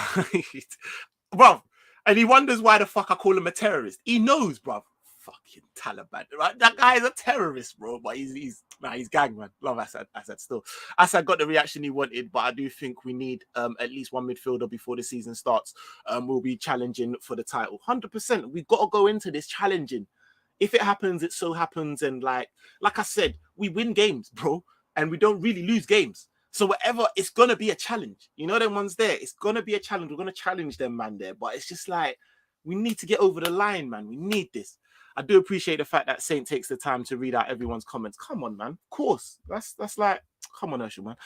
bruv, and he wonders why the fuck I call him a terrorist. He knows, bruv. Fucking Taliban, right? That guy is a terrorist, bro. But he's gang, man. Love Assad still. Assad got the reaction he wanted, but I do think we need at least one midfielder before the season starts. We'll be challenging for the title. 100%. We've got to go into this challenging. If it happens, it so happens. And like I said, we win games, bro, and we don't really lose games. So whatever, it's going to be a challenge. You know them ones there? It's going to be a challenge. We're going to challenge them, man, there. But it's just like, we need to get over the line, man. We need this. I do appreciate the fact that Saint takes the time to read out everyone's comments. Come on, man. Of course. That's like, come on, Herschel, man.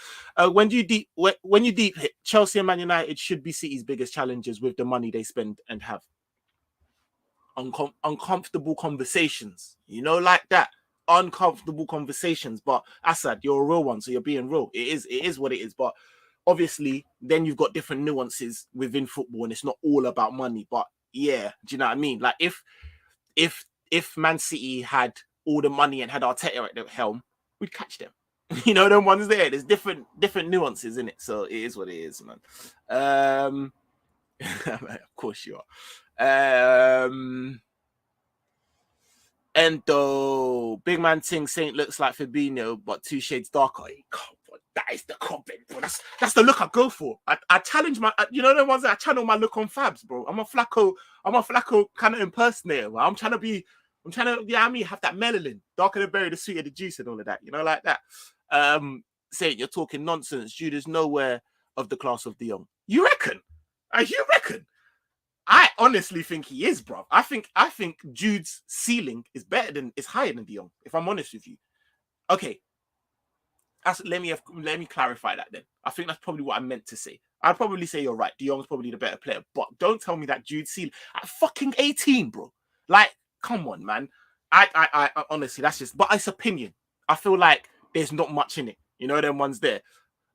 When you deep hit, Chelsea and Man United should be City's biggest challenges with the money they spend and have. Uncomfortable conversations, you know, like that. Uncomfortable conversations. But Assad, you're a real one, so you're being real. It is what it is. But obviously, then you've got different nuances within football, and it's not all about money. But yeah, do you know what I mean? Like if Man City had all the money and had Arteta at the helm, we'd catch them. You know, them ones there. There's different nuances in it. So it is what it is, man. Of course you are. Endo, big man ting, Saint looks like Fabinho, but 2 shades darker. That is the comment, bro. That's the look I go for. I challenge my, you know, the ones that I channel my look on Fabs, bro. I'm a Flacco kind of impersonator. Bro. I'm trying to be I'm trying to, yeah, I mean, have that melanin, darker the berry, the sweeter the juice, and all of that, you know, like that. Saying you're talking nonsense. Jude is nowhere of the class of the young. You reckon? You reckon? I honestly think he is, bro. I think Jude's ceiling is higher than De Jong. If I'm honest with you. Okay, let me clarify that then. I think that's probably what I meant to say. I'd probably say you're right. De Jong's probably the better player, but don't tell me that Jude's ceiling at fucking 18, bro. Like, come on, man. I honestly, that's just, but it's opinion. I feel like there's not much in it. You know, them ones there.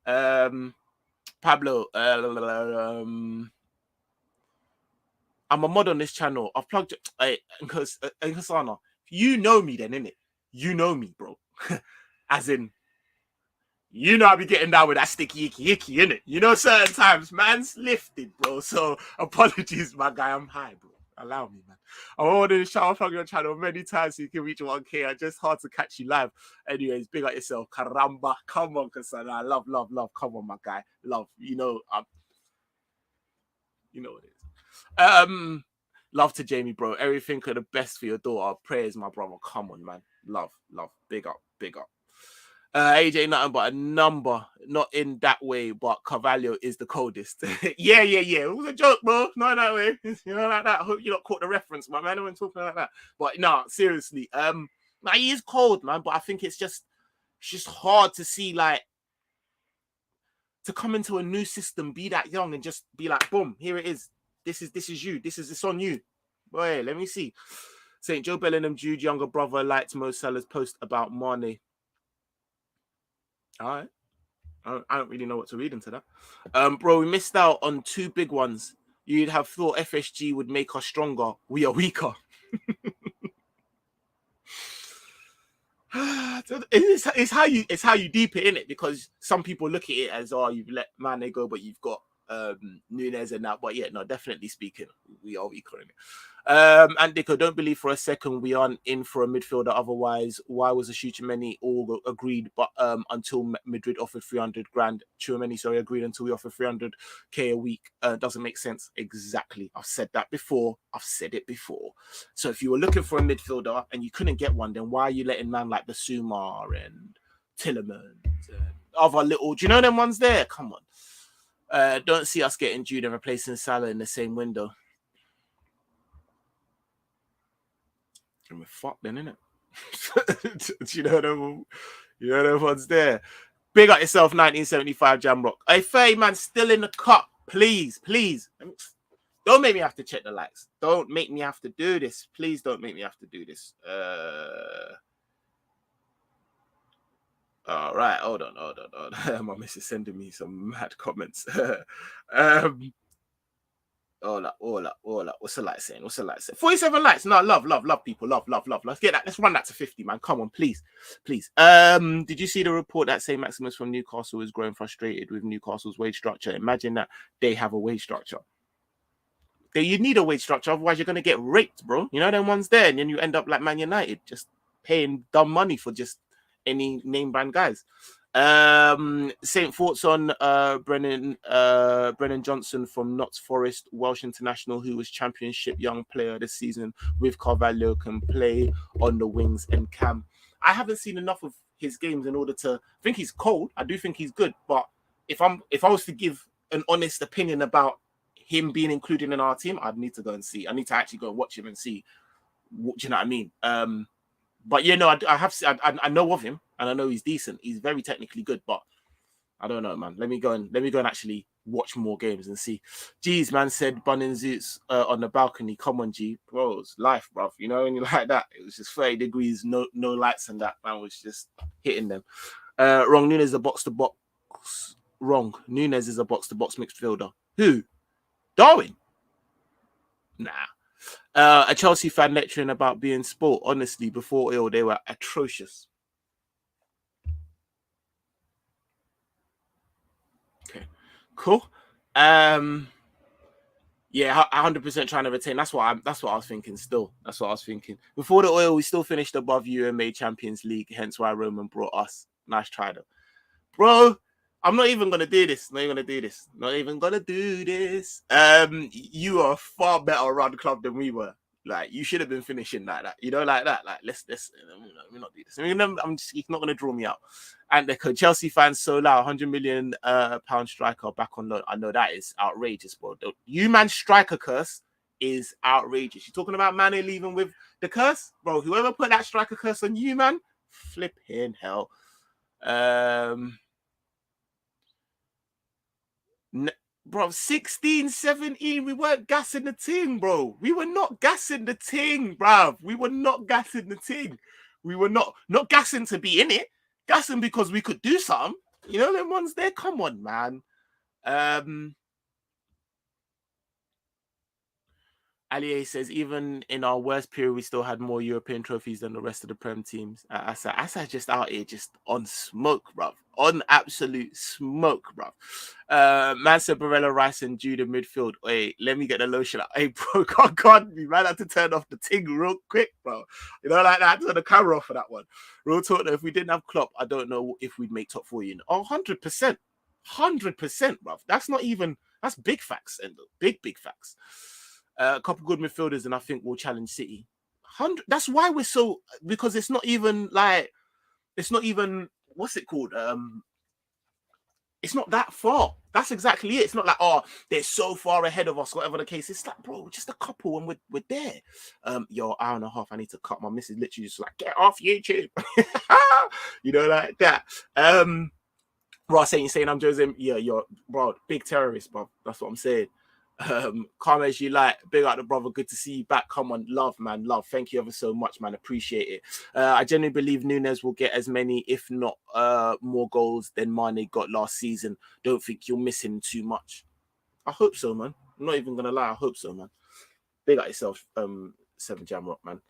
Pablo, I'm a mod on this channel. I've plugged because Hasana, you know me then, innit? You know me, bro. As in, you know I be getting down with that sticky icky, innit? You know, certain times, man's lifted, bro. So apologies, my guy. I'm high, bro. Allow me, man. I wanted to shout out on your channel many times so you can reach 1K. It's just hard to catch you live. Anyways, big up yourself. Caramba. Come on, Kasana. Love. Come on, my guy. Love. You know what it is. Love to Jamie, bro. Everything of the best for your daughter. Prayers, my brother. Come on, man. Love. Big up. AJ, nothing but a number. Not in that way, but Carvalho is the coldest. Yeah. It was a joke, bro. Not that way. You know, like that. I hope you not caught the reference, my man. I wasn't talking like that. But no, seriously. He is cold, man. But I think it's just hard to see, like, to come into a new system, be that young, and just be like, boom, here it is. This is you. It's on you. Boy, let me see. St. Joe Bellingham, Jude, younger brother, liked Mo Salah's post about Mane. All right. I don't really know what to read into that. Bro, we missed out on two big ones. You'd have thought FSG would make us stronger. We are weaker. It's how you deep it in it, because some people look at it as, oh, you've let Mane go, but you've got Nunes and that. But yeah, no, definitely speaking, we are weaker in it. And Dico, don't believe for a second we aren't in for a midfielder. Otherwise, why was the Tchouaméni all agreed? But until Madrid offered 300 grand, Tchouaméni, agreed until we offer 300k a week. Doesn't make sense. Exactly. I've said that before. So if you were looking for a midfielder and you couldn't get one, then why are you letting man like Basuma and Tillerman and other little? Do you know them ones there? Come on. Don't see us getting Jude and replacing Salah in the same window. And we're fucked then, innit? You know the ones there. Big up yourself, 1975 Jamrock. Hey, Faye, man, still in the cup. Please. Don't make me have to check the likes. Don't make me have to do this. Please don't make me have to do this. All right, hold on. My miss is sending me some mad comments. All up. What's the light saying? 47 likes. No, love, people. Love. Let's get that. Let's run that to 50, man. Come on, please. Did you see the report that St. Maximus from Newcastle is growing frustrated with Newcastle's wage structure? Imagine that they have a wage structure. You need a wage structure, otherwise you're going to get raped, bro. You know them ones there, and then you end up like Man United, just paying dumb money for just any name brand guys. Saint thoughts on Brennan Johnson from Notts Forest, Welsh international, who was Championship Young Player this season with Carvalho, can play on the wings and can. I haven't seen enough of his games in order to think he's cold. I do think he's good, but if I was to give an honest opinion about him being included in our team, I'd need to go and see. I need to actually go and watch him and see. Do you know what I mean? But you know, I know of him, and I know he's decent. He's very technically good, but I don't know, man. Let me go and actually watch more games and see. G's man said Bunnings Zoots on the balcony. Come on, G, bro, it's life, bro. You know, when you like that, it was just 30 degrees, no lights, and that man was just hitting them. Wrong. Nunes is a box to box. Wrong. Nunes is a box to box midfielder. Who? Darwin? Nah. A Chelsea fan lecturing about being sport. Honestly, before ill, they were atrocious. Okay, cool. Yeah, 100% trying to retain. That's what I was thinking. Still, that's what I was thinking. Before the oil, we still finished above you and made Champions League. Hence why Roman brought us. Nice try, though, bro. I'm not even gonna do this. Not even gonna do this. You are far better around the club than we were. Like, you should have been finishing like that, you know, like that. Like, let's we're not do this. I mean, I'm just, he's not gonna draw me out. And the Chelsea fans so loud, £100 million pound striker back on loan. I know that is outrageous, bro. The you man striker curse is outrageous. You're talking about Mane leaving with the curse, bro. Whoever put that striker curse on you, man, flipping hell. Bro, 16, 17, we weren't gassing the ting, bro. We were not gassing the ting, bro. We were not gassing the ting. We were not gassing to be in it. Gassing because we could do something. You know, them ones there. Come on, man. Ali says, even in our worst period, we still had more European trophies than the rest of the Prem teams. Asa just out here, just on smoke, bruv. On absolute smoke, bruv. Man said Barella, Rice, and Jude in midfield. Wait, let me get the lotion out. Hey, bro, God, we might have to turn off the ting real quick, bro. You know, like that. Turn the camera off for that one. Real talk, though, if we didn't have Klopp, I don't know if we'd make top 4, you know. Oh, 100%. 100%, bruv. That's not even, that's big facts, Endo. Big facts. A couple good midfielders, and I think we'll challenge City. 100. That's why we're so, because it's not even like, it's not even, what's it called? It's not that far. That's exactly it. It's not like, oh, they're so far ahead of us, whatever the case. It's like, bro, just a couple and we're there. Yo, hour and a half, I need to cut. My missus literally just like, get off YouTube. You know, like that. Bro, saying I'm Jose. Yeah, you're, bro, big terrorist, bro. That's what I'm saying. Come as you like, big out the brother, good to see you back. Come on, love, man, love, thank you ever so much, man, appreciate it. I genuinely believe Nunes will get as many, if not more goals than Mane got last season. Don't think you're missing too much. I hope so, man. I'm not even gonna lie, I hope so, man. Big out yourself, 7 Jam Rock, man.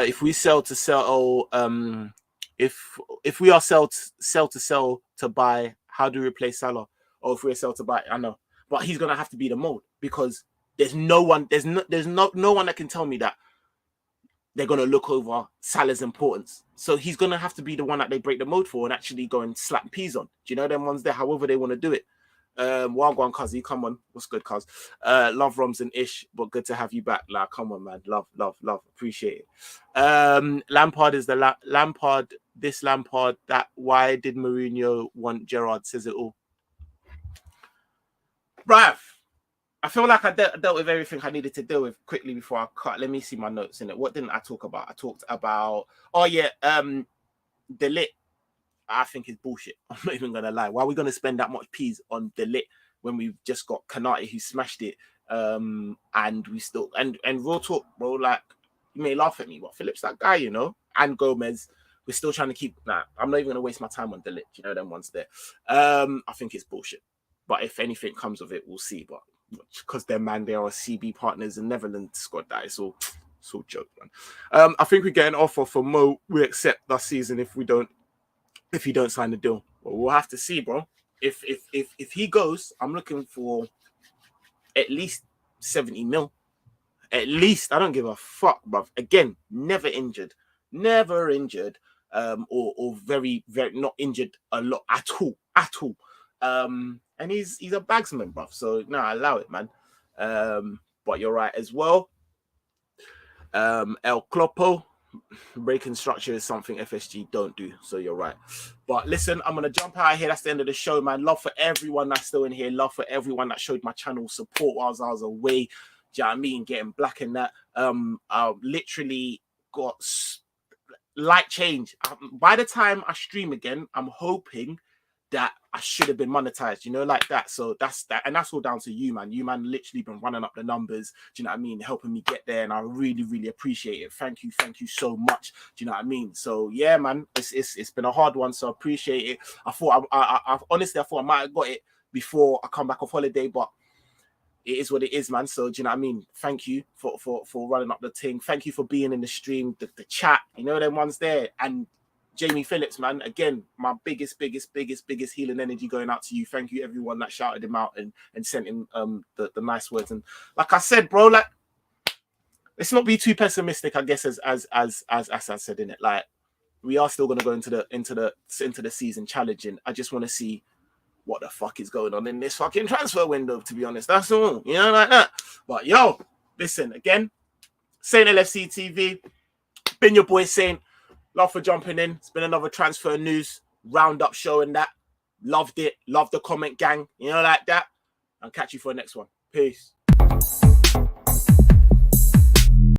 If we sell to sell, if we are sell to buy, how do we replace Salah? Or if we're sell to buy, I know, but he's gonna have to be the mold, because there's no one that can tell me that they're gonna look over Salah's importance. So he's gonna have to be the one that they break the mold for and actually go and slap peas on. Do you know them ones there? However they want to do it. Wagwan Kazi, come on, what's good, cuz? Love Roms and Ish, but good to have you back. Like, come on, man, love, appreciate it. Lampard is the Lampard. This Lampard. That why did Mourinho want Gerrard? Says it all. Bruv, I feel like I dealt with everything I needed to deal with quickly before I cut. Let me see my notes in it. What didn't I talk about? I talked about, oh yeah, De Ligt. I think is bullshit. I'm not even gonna lie. Why are we gonna spend that much peas on De Ligt when we've just got Kanate who smashed it? And we still and real talk, bro. Like, you may laugh at me, but Phillips that guy, you know, and Gomez. We're still trying to keep. Nah, I'm not even gonna waste my time on De Ligt. You know them ones there. I think it's bullshit. But if anything comes of it, we'll see. But because they are CB partners in Netherlands squad, that is all joke, man. I think we get an offer for Mo. We accept last season if he don't sign the deal. Well, we'll have to see, bro. If he goes, I'm looking for at least 70 mil. At least. I don't give a fuck, bro. Again, never injured. Or very, very not injured a lot at all. And he's a bagsman, bruv. So no, I allow it, man. But you're right as well. El Clopo, breaking structure is something FSG don't do. So you're right. But listen, I'm gonna jump out of here. That's the end of the show, man. Love for everyone that's still in here. Love for everyone that showed my channel support whilst I was away. Do you know what I mean? Getting black in that. I literally got light change. By the time I stream again, I'm hoping that I should have been monetized, you know, like that. So that's that, and that's all down to you, man. You, man, literally been running up the numbers. Do you know what I mean? Helping me get there, and I really appreciate it. Thank you so much. Do you know what I mean? So yeah, man, it's been a hard one, so I appreciate it. I thought I honestly I might have got it before I come back off holiday, but it is what it is, man. So do you know what I mean? Thank you for running up the thing. Thank you for being in the stream, the chat. You know them ones there, and Jamie Phillips, man, again, my biggest healing energy going out to you. Thank you, everyone that shouted him out and sent him the nice words. And like I said, bro, like, let's not be too pessimistic, I guess, as I said in it. Like, we are still gonna go into the season challenging. I just want to see what the fuck is going on in this fucking transfer window, to be honest. That's all, you know, like that. But yo, listen, again, Saint LFCTV, been your boy Saint. Love for jumping in. It's been another transfer news roundup show and that. Loved it. Love the comment gang, you know, like that. I'll catch you for the next one. Peace.